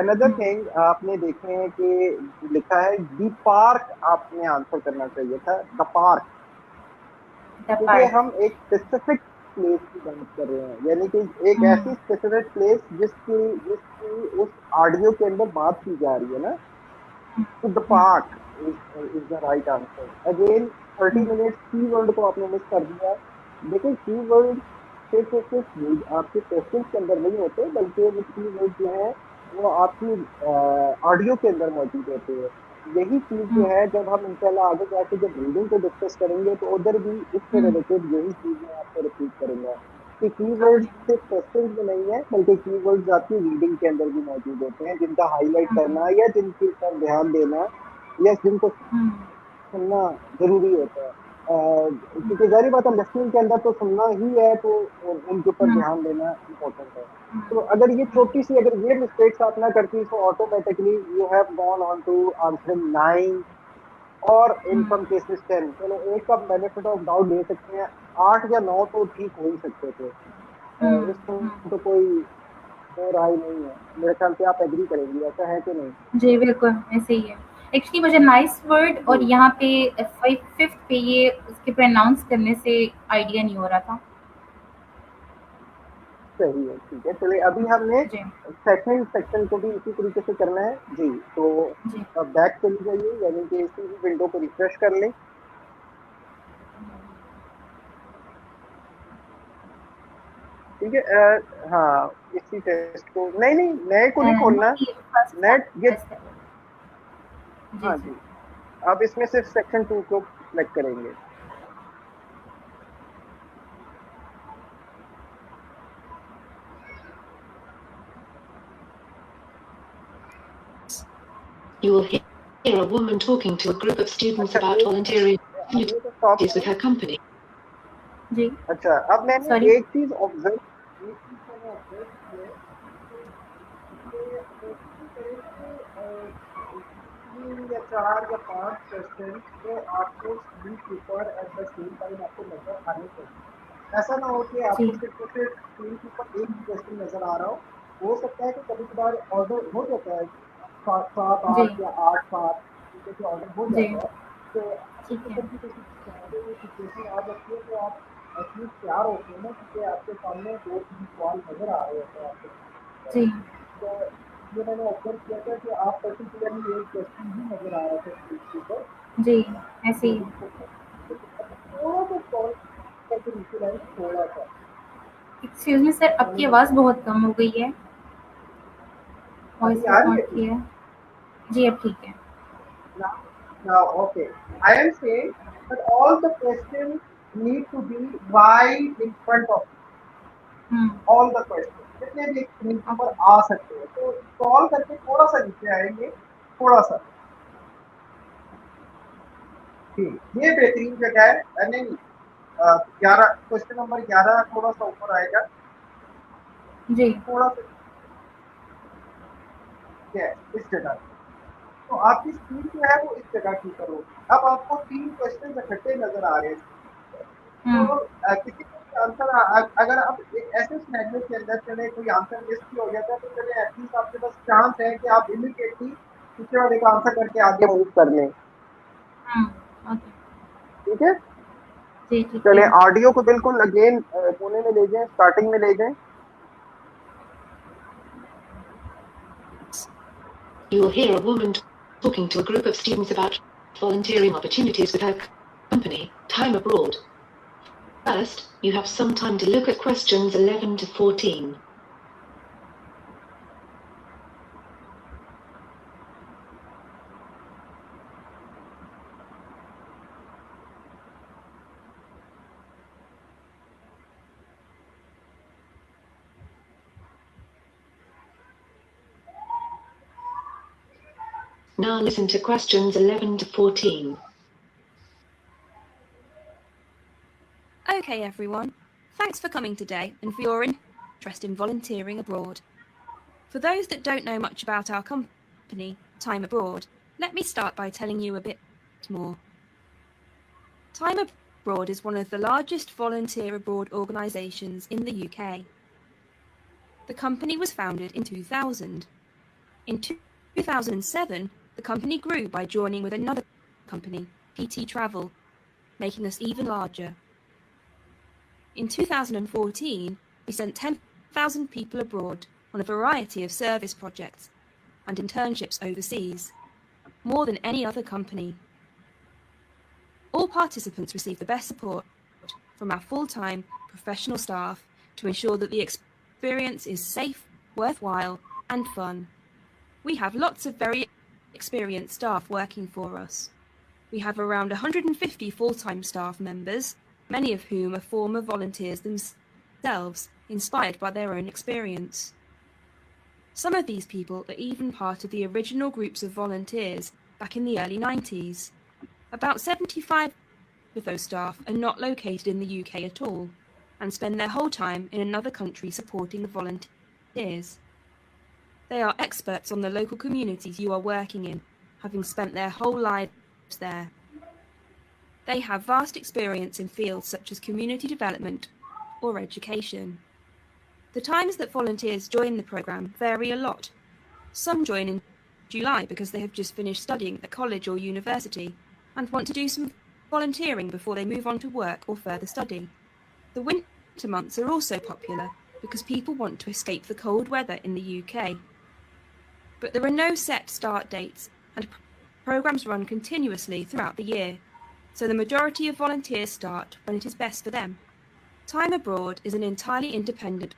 Another thing आपने देखे हैं कि लिखा है दी पार्क, आपने आंसर करना चाहिए था द पार्क, The क्योंकि part. हम एक स्पेसिफिक प्लेस की बात कर रहे हैं, यानी कि एक ऐसी स्पेसिफिक प्लेस जिसकी उस ऑडियो के अंदर बात की जा रही है ना। तो the park is the right answer. Again 30 minutes keyword को आपने मिस कर दिया। देखिए कीवर्ड सिर्फ और सिर्फ आपके क्वेश्चन के अंदर नहीं होते, बल्कि वो कीवर्ड जो है वो आपकी ऑडियो के अंदर मौजूद होते हैं। यही चीज जो है जब हम इंशाल्लाह आगे जाके जब रीडिंग को डिस्कस करेंगे तो उधर भी इससे रिलेटेड यही चीज मैं आपको रिपीट करूंगा कि कीवर्ड्स सिर्फ क्वेश्चन में नहीं है, बल्कि कीवर्ड्स आपकी रीडिंग के अंदर भी मौजूद होते हैं, जिनका हाईलाइट करना या जिनके ऊपर ध्यान देना या जिनको सुनना जरूरी होता है। क्योंकि जारी बात है लिसनिंग के अंदर तो सुनना ही है, तो उनके ऊपर ध्यान देना इम्पोर्टेंट है। तो अगर ये छोटी सी अगर ये मिस्टेक्स आप ना करती तो automatically you have gone on to answer 9 और इन सम केसेस 10। चलो एक का बेनिफिट ऑफ डाउट ले सकते हैं, 8 या 9 तो ठीक हो ही सकते थे। इसमें तो कोई दो राय नहीं है। मेरे ख्याल से आप एग्री करेंगी, ऐसा है कि नहीं? जी बिल्कुल ऐसे ही है। एक्चुअली मुझे नाइस वर्ड और यहाँ पे 5th पे ये उसके प्रोनाउंस करने से आइडिया नहीं हो रहा था। सही है, ठीक है। चलिए अभी हमने जी सेकंड सेक्शन को भी इसी तरीके से करना है जी। तो जी अब बैक चली जाइए, यानी कि इसी विंडो को रिफ्रेश कर लें। ठीक है। हाँ, इसी टेस्ट को नहीं नए को नहीं खोलना, नेट ये हाँ जी। अब इसमें सिर्फ सेक्शन 2 को सिलेक्ट करेंगे। You will hear a woman talking to a group of students about volunteering activities with her company. जी अच्छा, अब मैंने Sorry. एक चीज ऑब्जर्व की है, 3 या 4 या 5 क्वेश्चन तो आपको स्क्रीन के ऊपर एट द सेम टाइम आपको नजर आने चाहिए। ऐसा ना हो कि आपको सिर्फ स्क्रीन के ऊपर एक ही क्वेश्चन नजर आ रहा हो सकता है कि कभी कभार ऑर्डर हो जाता है 7 8 या 8 7 जैसे ऑर्डर हो जाता है। तो सिचुएशन आ जाती है तो आप एटलीस्ट तैयार होते हैं ना, क्योंकि आपके सामने 2-3 सवाल नजर आ रहे होते हैं आपको। जी तो ये मैंने ऑब्जर्व किया था कि आप पर्टिकुलरली एक क्वेश्चन ही नजर आ रहा था स्क्रीन के ऊपर। जी ऐसे ही। थोड़ा सा कॉल करके नीचे लाइन थोड़ा सा। एक्सक्यूज मी सर, आपकी आवाज़ बहुत कम हो गई है। वॉइस अभी आ इज रही नॉट है? क्लियर। जी अब ठीक है। Now, now, okay. I am saying that all the questions need to be right in front of hmm. all the questions. जितने भी स्क्रीन के ऊपर ओके। आ सकते हैं, तो स्क्रॉल करके थोड़ा सा नीचे आएंगे, थोड़ा सा। ठीक, ये बेहतरीन जगह है। नहीं, 11 क्वेश्चन नंबर 11 थोड़ा सा ऊपर आएगा, जी। थोड़ा सा इस जगह। तो आपकी स्क्रीन जो है वो इस जगह की ऊपर होगी। अब आपको 3 क्वेश्चन इकट्ठे नजर आ रहे हैं। तो हम्म। किसी को भी आंसर अगर आप ऐसे सिनेरियो के अंदर चले, कोई आंसर मिस भी हो जाता है, तो चले एटलीस्ट आपके पास चांस है कि आप इमीडिएटली दूसरे वाले का आंसर करके आगे मूव कर लें। ओके। ठीक है, जी ठीक चले है। ऑडियो को बिल्कुल अगेन कोने में ले जाएं, स्टार्टिंग में ले जाएं। You will hear a woman talking to a group of students about volunteering opportunities with her company, Time Abroad. First, you have some time to look at questions 11 to 14. Now listen to questions 11 to 14. Okay, everyone. Thanks for coming today and for your interest in volunteering abroad. For those that don't know much about our company, Time Abroad, let me start by telling you a bit more. Time Abroad is one of the largest volunteer abroad organisations in the UK. The company was founded in 2000. In 2007, the company grew by joining with another company, PT Travel, making us even larger. In 2014, we sent 10,000 people abroad on a variety of service projects and internships overseas, more than any other company. All participants receive the best support from our full-time professional staff to ensure that the experience is safe, worthwhile, and fun. We have lots of very experienced staff working for us. We have around 150 full-time staff members, many of whom are former volunteers themselves, inspired by their own experience. Some of these people are even part of the original groups of volunteers back in the early 90s. About 75 of those staff are not located in the UK at all, and spend their whole time in another country supporting the volunteers. They are experts on the local communities you are working in, having spent their whole lives there. They have vast experience in fields such as community development or education. The times that volunteers join the programme vary a lot. Some join in July because they have just finished studying at college or university and want to do some volunteering before they move on to work or further study. The winter months are also popular because people want to escape the cold weather in the UK. But there are no set start dates, and programmes run continuously throughout the year, so the majority of volunteers start when it is best for them. Time Abroad is an entirely independent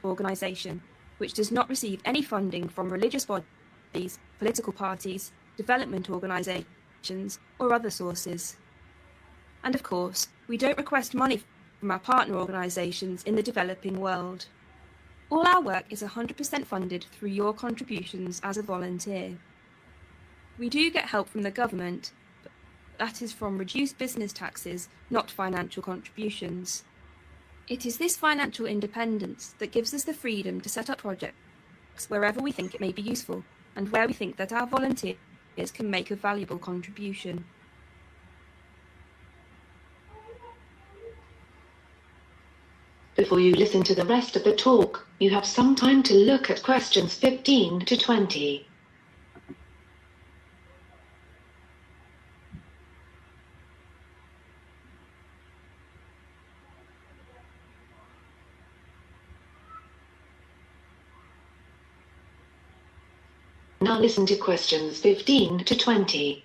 organisation which does not receive any funding from religious bodies, political parties, development organisations, or other sources. And of course, we don't request money from our partner organisations in the developing world. All our work is 100% funded through your contributions as a volunteer. We do get help from the government, but that is from reduced business taxes, not financial contributions. It is this financial independence that gives us the freedom to set up projects wherever we think it may be useful and where we think that our volunteers can make a valuable contribution. Before you listen to the rest of the talk, you have some time to look at questions 15 to 20. Now listen to questions 15 to 20.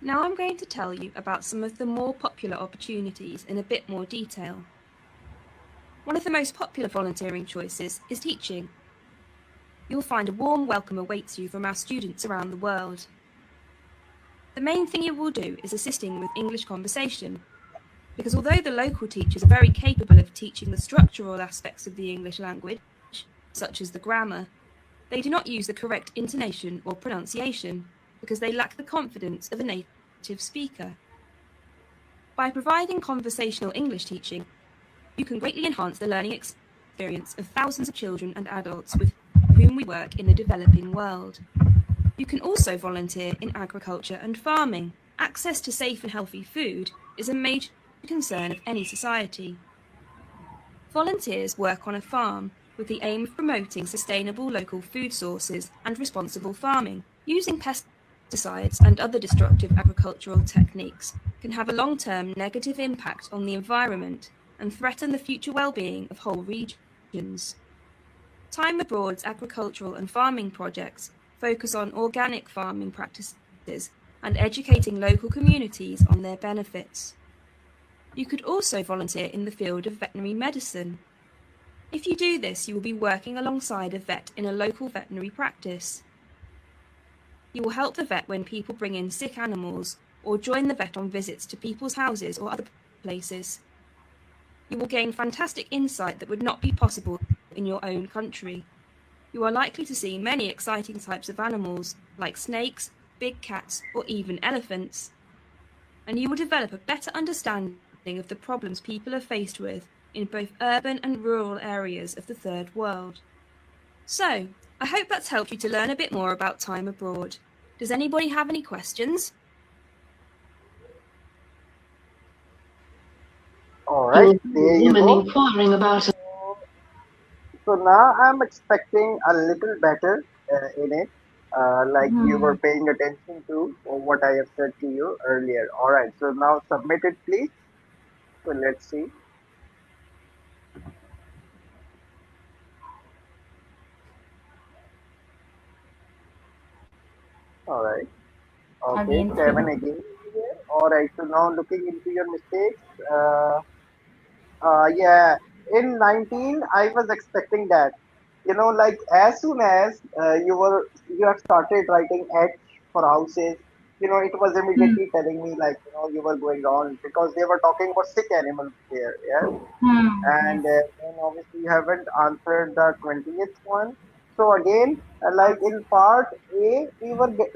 Now I'm going to tell you about some of the more popular opportunities in a bit more detail. One of the most popular volunteering choices is teaching. you'll find a warm welcome awaits you from our students around the world. The main thing you will do is assisting with English conversation, because although the local teachers are very capable of teaching the structural aspects of the English language, such as the grammar, they do not use the correct intonation or pronunciation because they lack the confidence of a native speaker. By providing conversational English teaching, you can greatly enhance the learning experience of thousands of children and adults with whom we work in the developing world. You can also volunteer in agriculture and farming. Access to safe and healthy food is a major concern of any society. Volunteers work on a farm with the aim of promoting sustainable local food sources and responsible farming. Using pesticides and other destructive agricultural techniques can have a long-term negative impact on the environment and threaten the future well-being of whole regions. Time Abroad's agricultural and farming projects focus on organic farming practices and educating local communities on their benefits. You could also volunteer in the field of veterinary medicine. If you do this, you will be working alongside a vet in a local veterinary practice. You will help the vet when people bring in sick animals or join the vet on visits to people's houses or other places. You will gain fantastic insight that would not be possible in your own country. You are likely to see many exciting types of animals, like snakes, big cats, or even elephants. And you will develop a better understanding of the problems people are faced with in both urban and rural areas of the third world. So, I hope that's helped you to learn a bit more about time abroad. Does anybody have any questions? All right, there you Woman go. inquiring about a So now I'm expecting a little better in it, like you were paying attention to what I have said to you earlier. All right, so now submit it, please. So let's see. All right. Okay, Again, 7 again here. All right, so now looking into your mistakes. Yeah, in 19, I was expecting that. Like as soon as you have started writing H for houses, it was immediately telling me like, you were going on because they were talking about sick animals there. Yeah. And yes. then obviously you haven't answered the 20th one. So again, like in part A,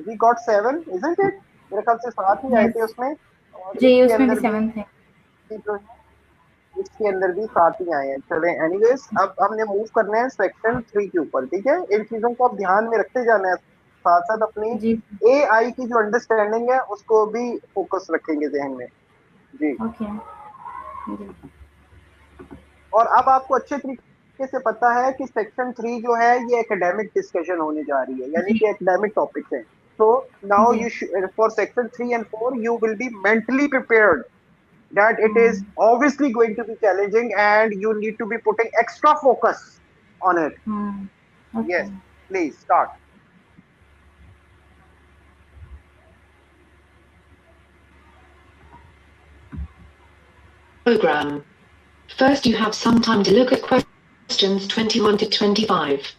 we got 7, isn't it? मेरे ख्याल से 7 ही आए Yes. थे उसमें और जी इसके उसमें भी अंदर भी 7 थे. जो इसके अंदर भी 7 ही आए हैं. चले एनीवेज अब हमने मूव करना है सेक्शन 3 के ऊपर. ठीक है, इन चीजों को आप ध्यान में रखते जाना है, साथ साथ अपनी जी. AI की जो अंडरस्टैंडिंग है उसको भी फोकस रखेंगे जहन में. जी. ओके. जी. और अब आपको अच्छे तरीके से पता है कि सेक्शन 3 जो है ये एकेडमिक डिस्कशन होने जा रही है, यानी कि एकेडमिक टॉपिक्स हैं. So now जी. for section 3 and 4 you will be mentally prepared that it is obviously going to be challenging and you need to be putting extra focus on it. Okay. Yes, please start. program. First, you have some time to look at questions 21 to 25.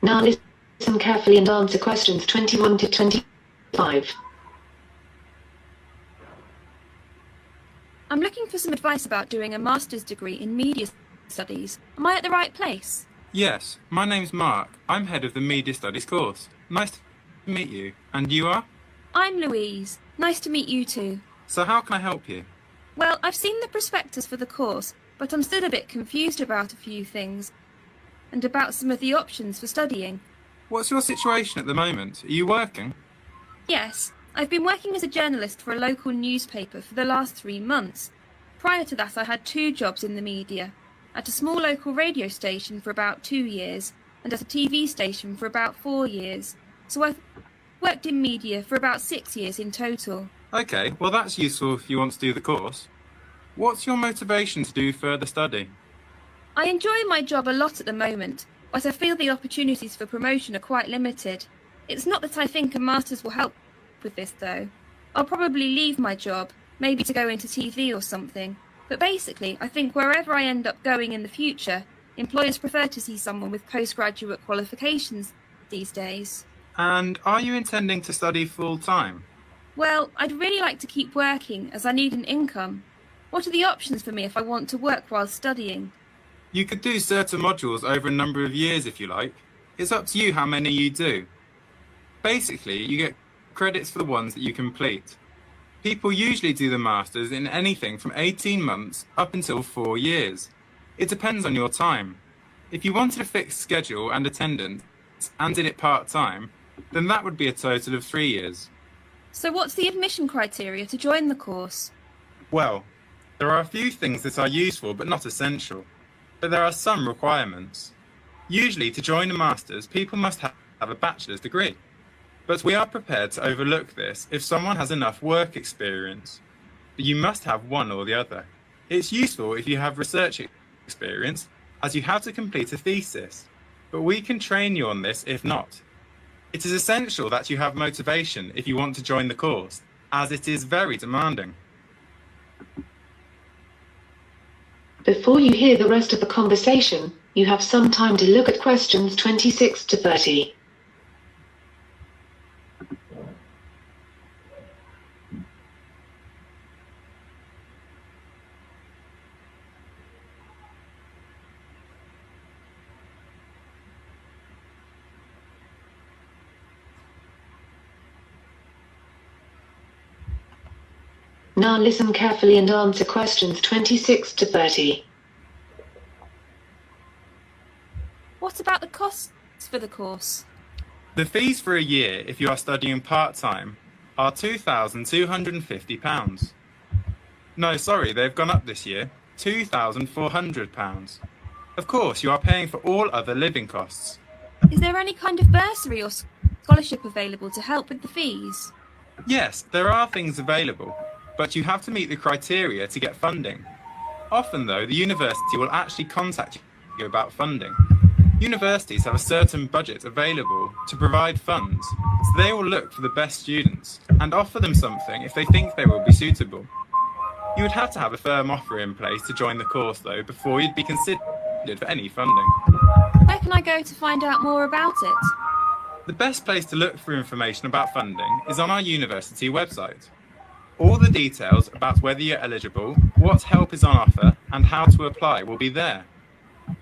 Now listen carefully and answer questions 21 to 25. I'm looking for some advice about doing a master's degree in media studies. Am I at the right place? Yes, my name's Mark. I'm head of the Media Studies course. Nice to meet you. And you are? I'm Louise. Nice to meet you too. So how can I help you? Well, I've seen the prospectus for the course, but I'm still a bit confused about a few things and about some of the options for studying. What's your situation at the moment? Are you working? Yes, I've been working as a journalist for a local newspaper for the last 3 months. Prior to that, I had 2 jobs in the media, at a small local radio station for about 2 years and at a TV station for about 4 years. So I've worked in media for about 6 years in total. Okay, well that's useful if you want to do the course. What's your motivation to do further study? I enjoy my job a lot at the moment, but I feel the opportunities for promotion are quite limited. It's not that I think a master's will help with this, though. I'll probably leave my job, maybe to go into TV or something. But basically, I think wherever I end up going in the future, employers prefer to see someone with postgraduate qualifications these days. And are you intending to study full-time? Well, I'd really like to keep working as I need an income. What are the options for me if I want to work while studying? You could do certain modules over a number of years if you like. It's up to you how many you do. Basically, you get credits for the ones that you complete. People usually do the Masters in anything from 18 months up until 4 years. It depends on your time. If you wanted a fixed schedule and attendance and did it part-time, then that would be a total of 3 years. So what's the admission criteria to join the course? Well, there are a few things that are useful but not essential, but there are some requirements. Usually, to join a Masters, people must have a bachelor's degree. But we are prepared to overlook this if someone has enough work experience. But you must have one or the other. It's useful if you have research experience, as you have to complete a thesis, but we can train you on this if not. It is essential that you have motivation if you want to join the course, as it is very demanding. Before you hear the rest of the conversation, you have some time to look at questions 26 to 30. Now listen carefully and answer questions 26 to 30. What about the costs for the course? The fees for a year, if you are studying part-time, are £2,250. No, sorry, they've gone up this year, £2,400. Of course, you are paying for all other living costs. Is there any kind of bursary or scholarship available to help with the fees? Yes, there are things available, but you have to meet the criteria to get funding. Often, though, the university will actually contact you about funding. Universities have a certain budget available to provide funds, so they will look for the best students and offer them something if they think they will be suitable. You would have to have a firm offer in place to join the course, though, before you'd be considered for any funding. Where can I go to find out more about it? The best place to look for information about funding is on our university website. All the details about whether you're eligible, what help is on offer, and how to apply will be there.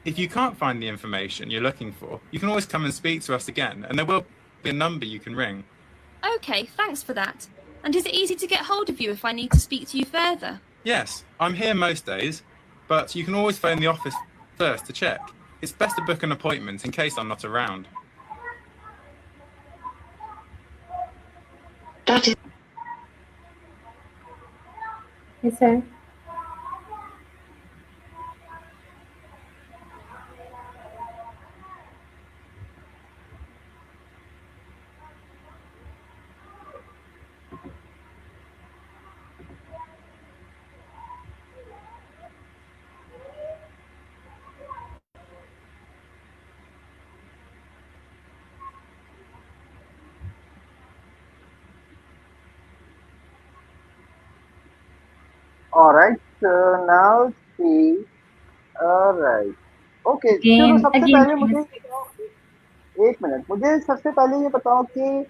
If you can't find the information you're looking for, you can always come and speak to us again, and there will be a number you can ring. Okay, thanks for that. And is it easy to get hold of you if I need to speak to you further? Yes, I'm here most days, but you can always phone the office first to check. It's best to book an appointment in case I'm not around. That is Yes, sir. Alright, so now see. Alright. Okay, चलो सबसे Again, पहले मुझे एक minute मुझे सबसे पहले ये बताओ कि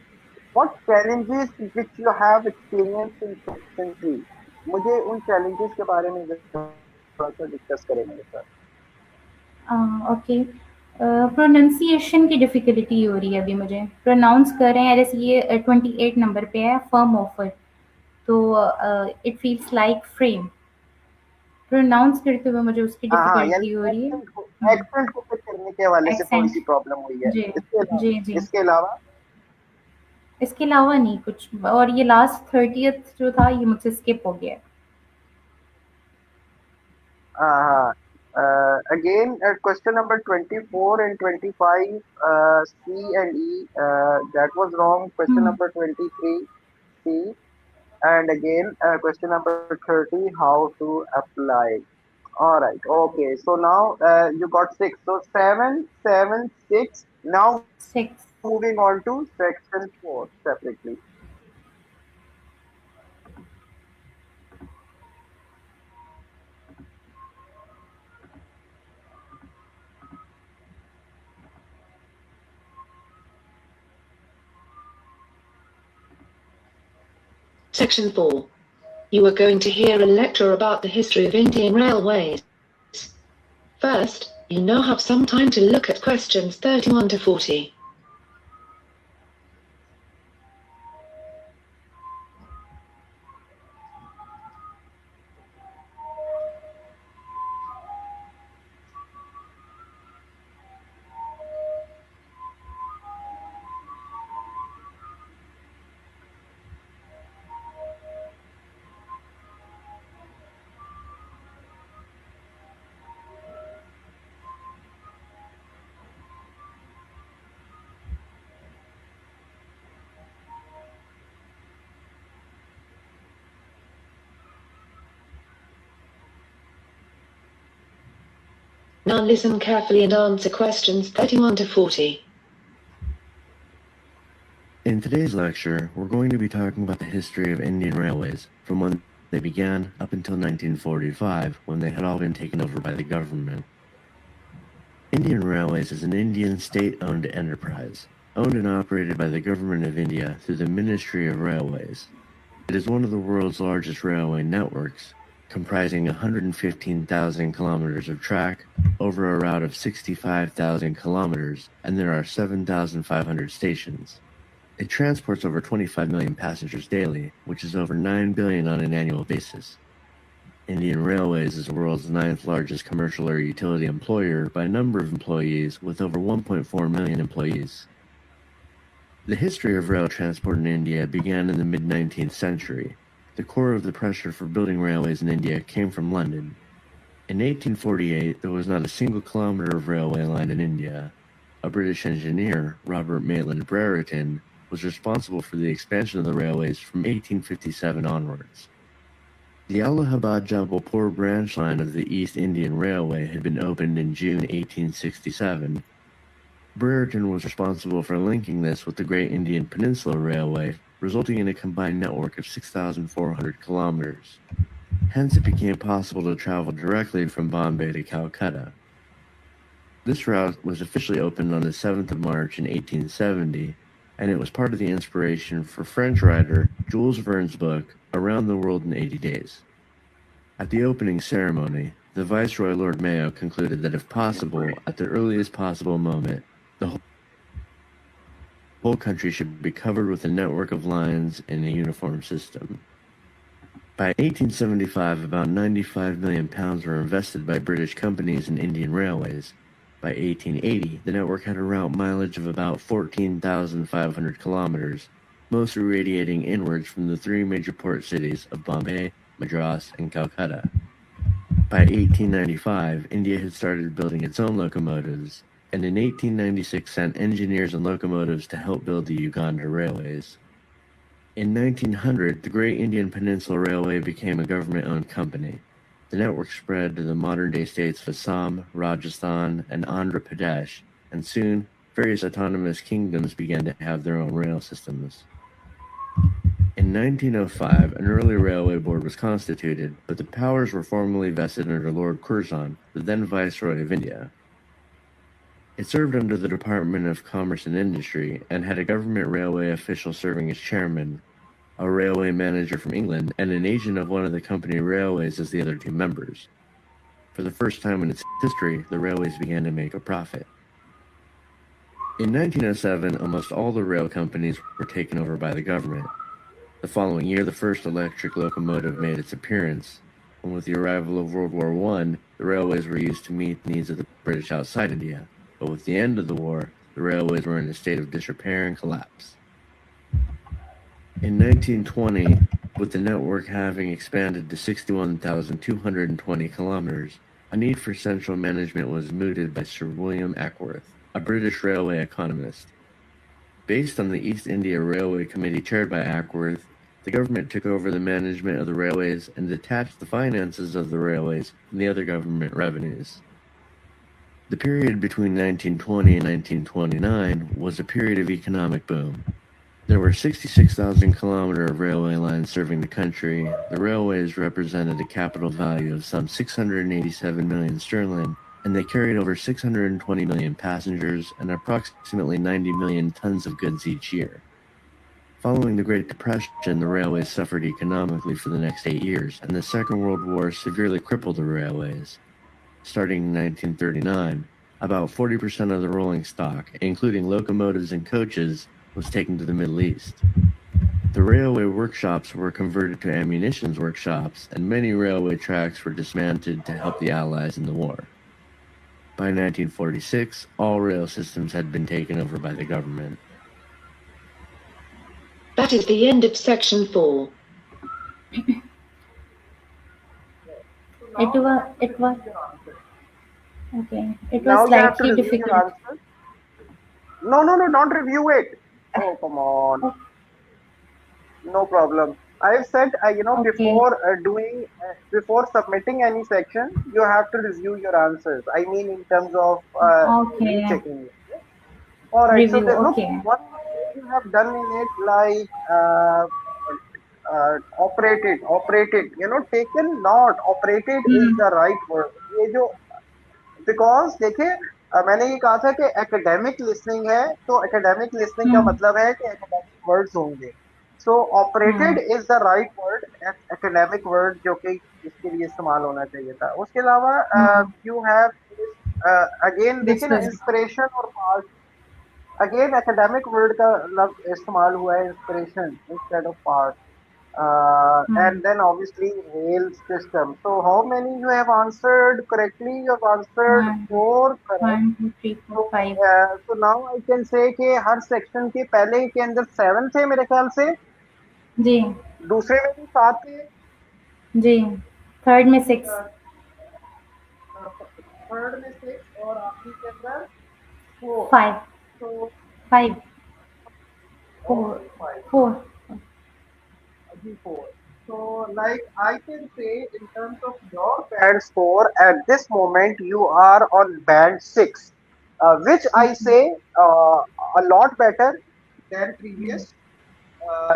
what challenges which you have experienced in section 3. मुझे उन challenges के बारे में थोड़ा सा डिस्कस करें मेरे साथ. ओके प्रोनाउंसिएशन की डिफ़िकल्टी हो रही है अभी मुझे प्रोनाउंस कर रहे हैं जैसे ये 28 नंबर पे है फर्म ऑफर तो it feels like frame pronounce करते हुए मुझे उसकी डिफ़िकल्टी हो रही है एक्सेंट को पिक करने के वाले से थोड़ी सी प्रॉब्लम हुई है. जी इसके अलावा नहीं कुछ और ये लास्ट 30th जो था ये मुझसे स्किप हो गया. Again, question number 24 and 25, C and E, that was wrong. Question number 23, C. And again, question number 30, how to apply. All right. Okay. So now you got six. So seven, seven, six. Now moving on 6. to section four separately. Section 4. You are going to hear a lecture about the history of Indian Railways. First, you now have some time to look at questions 31 to 40. Now listen carefully and answer questions 31 to 40. In today's lecture, we're going to be talking about the history of Indian railways, from when they began up until 1945, when they had all been taken over by the government. Indian Railways is an Indian state-owned enterprise, owned and operated by the Government of India through the Ministry of Railways. It is one of the world's largest railway networks, comprising 115,000 kilometers of track over a route of 65,000 kilometers, and there are 7,500 stations. It transports over 25 million passengers daily, which is over 9 billion on an annual basis. Indian Railways is the world's 9th largest commercial or utility employer by number of employees, with over 1.4 million employees. The history of rail transport in India began in the mid-19th century. The core of the pressure for building railways in India came from London. In 1848, there was not a single kilometer of railway line in India. A British engineer, Robert Maitland Brereton, was responsible for the expansion of the railways from 1857 onwards. The Allahabad-Jabalpur branch line of the East Indian Railway had been opened in June 1867. Brereton was responsible for linking this with the Great Indian Peninsula Railway, resulting in a combined network of 6,400 kilometers. Hence, it became possible to travel directly from Bombay to Calcutta. This route was officially opened on the 7th of March in 1870, and it was part of the inspiration for French writer Jules Verne's book, Around the World in 80 Days. At the opening ceremony, the Viceroy Lord Mayo concluded that if possible, at the earliest possible moment, the whole country should be covered with a network of lines in a uniform system. By 1875, about £95 million were invested by British companies in Indian Railways. By 1880, the network had a route mileage of about 14,500 kilometers, mostly radiating inwards from the three major port cities of Bombay, Madras, and Calcutta. By 1895, India had started building its own locomotives, and in 1896 sent engineers and locomotives to help build the Uganda railways. In 1900, the Great Indian Peninsula Railway became a government-owned company. The network spread to the modern-day states of Assam, Rajasthan, and Andhra Pradesh, and soon, various autonomous kingdoms began to have their own rail systems. In 1905, an early railway board was constituted, but the powers were formally vested under Lord Curzon, the then Viceroy of India. It served under the Department of Commerce and Industry, and had a government railway official serving as chairman, a railway manager from England, and an agent of one of the company railways as the other two members. For the first time in its history, the railways began to make a profit. In 1907, almost all the rail companies were taken over by the government. The following year, the first electric locomotive made its appearance, and with the arrival of World War I, the railways were used to meet the needs of the British outside India. But with the end of the war, the railways were in a state of disrepair and collapse. In 1920, with the network having expanded to 61,220 kilometers, a need for central management was mooted by Sir William Ackworth, a British railway economist. Based on the East India Railway Committee chaired by Ackworth, The government took over the management of the railways and detached the finances of the railways from the other government revenues. The period between 1920 and 1929 was a period of economic boom. There were 66,000 kilometers of railway lines serving the country. The railways represented a capital value of some 687 million sterling, and they carried over 620 million passengers and approximately 90 million tons of goods each year. Following the Great Depression, the railways suffered economically for the next 8 years, and the Second World War severely crippled the railways. Starting in 1939, about 40% of the rolling stock, including locomotives and coaches, was taken to the Middle East. The railway workshops were converted to ammunition workshops, and many railway tracks were dismantled to help the Allies in the war. By 1946, all rail systems had been taken over by the government. That is the end of section 4. It was okay. It Now was you have to slightly review your difficult. answers. No, don't review it. Oh, come on. No problem. I've said, Okay. before submitting any section, you have to review your answers. I mean, in terms of Okay. rechecking it. All right. So Review. look, Okay. what you have done in it, like operated, taken, not operated is the right word. ये जो because देखिए मैंने ये कहा था कि academic listening है तो एकेडमिक लिसनिंग का मतलब है कि एकेडमिक वर्ड्स होंगे so operated is the right word academic word जो कि इसके लिए इस्तेमाल होना चाहिए था उसके अलावा यू हैव अगेन देखिए ना इंस्पिरेशन और पार्ट अगेन एकेडमिक वर्ड का लफ्ज इस्तेमाल हुआ है inspiration instead of part and then obviously rail system. So how many you have answered correctly? You have answered 4 correct. 1, 2, 3, 4, 5. So now I can say कि हर section के पहले के अंदर 7 थे मेरे ख्याल से जी दूसरे में भी 7 थे जी थर्ड में 6 थर्ड में 6 और आखिरी के अंदर 4 5 so 5 4 4 4. So, like I can say, in terms of your band score, at this moment you are on band 6, which I say a lot better than previous.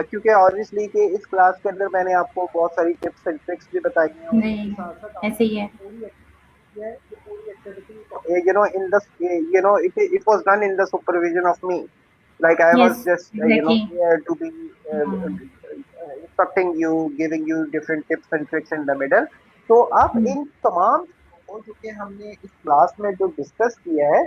क्योंकि obviously कि इस क्लास के अंदर मैंने आपको बहुत सारी टिप्स एंड ट्रिक्स भी बताई हैं नहीं ऐसे ही है पूरी activity in the it was done in the supervision of me. Like I was just here to be instructing you, giving you different tips and tricks in the middle. तो अब इन तमाम चीजों जो कि हमने इस क्लास में जो डिस्कस किया है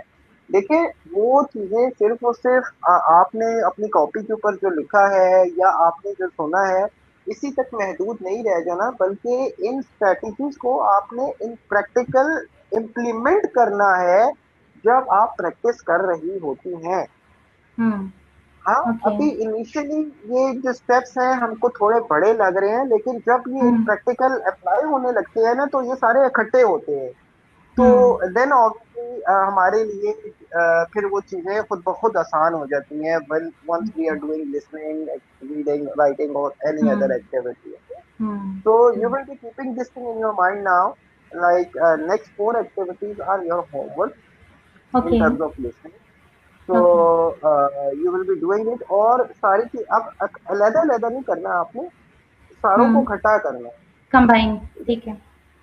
देखिए वो चीजें सिर्फ और सिर्फ आपने अपनी कॉपी के ऊपर जो लिखा है या आपने जो सुना है इसी तक महदूद नहीं रह जाना बल्कि इन स्ट्रेटजीज को आपने इन प्रैक्टिकल इम्प्लीमेंट करना है जब आप प्रैक्टिस कर रही होती हैं हाँ अभी इनिशियली ये जो स्टेप्स हैं हमको थोड़े बड़े लग रहे हैं लेकिन जब ये प्रैक्टिकल अप्लाई होने लगते हैं ना तो ये सारे इकट्ठे होते हैं तो देन ऑब्वियसली हमारे लिए फिर वो चीजें खुद ब खुद आसान हो जाती हैं when once we are doing listening reading writing और any other activity so you will be keeping this thing in your mind now like next 4 activities are your homework in terms of listening so you will be doing it और सारी चीज अब अलग-अलग नहीं करना आपने सारों को इकट्ठा करना है कंबाइन ठीक है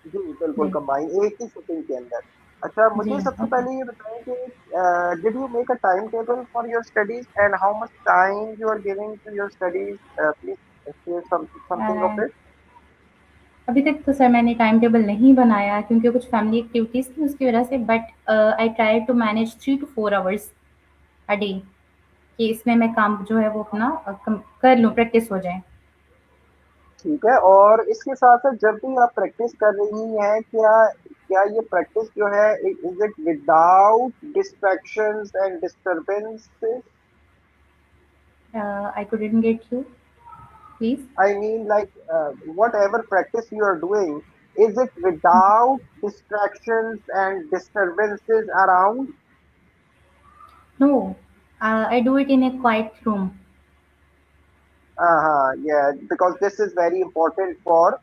जी बिल्कुल कंबाइन एक ही सिटिंग के अंदर अच्छा मुझे सबसे पहले ये बताएं कि did you make a time table for your studies and how much time you are giving to your studies please share something of it अभी तक तो सर मैंने टाइम टेबल नहीं बनाया क्योंकि कुछ फैमिली एक्टिविटीज़ थी उसकी वजह से but I try to manage 3 to 4 hours a day कि इसमें मैं काम जो है वो अपना कर लूँ प्रैक्टिस हो जाए ठीक है और इसके साथ साथ जब भी आप प्रैक्टिस कर रही हैं क्या ये प्रैक्टिस जो है is it without distractions and disturbances I couldn't get you please I mean like whatever practice you are doing is it without distractions and disturbances around no I do it in a quiet room Yeah, because this is very important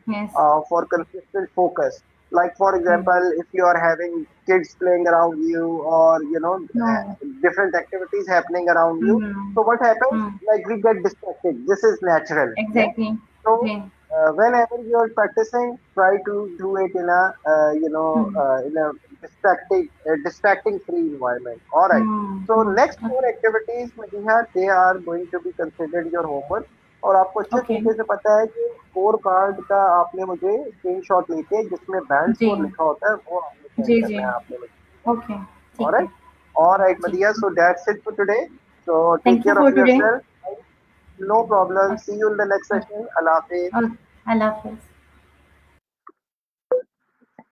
Yes. for consistent focus. Like for Yes. example, if you are having kids playing around you, or No. different activities happening around you, Mm-hmm. so what happens? Mm. Like we get distracted. This is natural. Yeah. Exactly. So Yeah. whenever you are practicing, try to do it in a Mm. in a distracting free environment. All right. Mm. So Mm. next Okay. four activities, Madiha, they are going to be considered your homework. और आपको अच्छे Okay. तरीके से पता है कि score card का आपने मुझे स्क्रीनशॉट लेके जिसमें बैंड जी स्कोर लिखा होता है वो आपने सेंड जी जी। करना है आपने मुझे. ओके। ठीक है। Alright, alright, ठीक Madiha. है। So that's it for today. So take thank you care for of today. yourself. No problem. See you in the next session. Allah Hafiz. अल्लाह हाफिज़।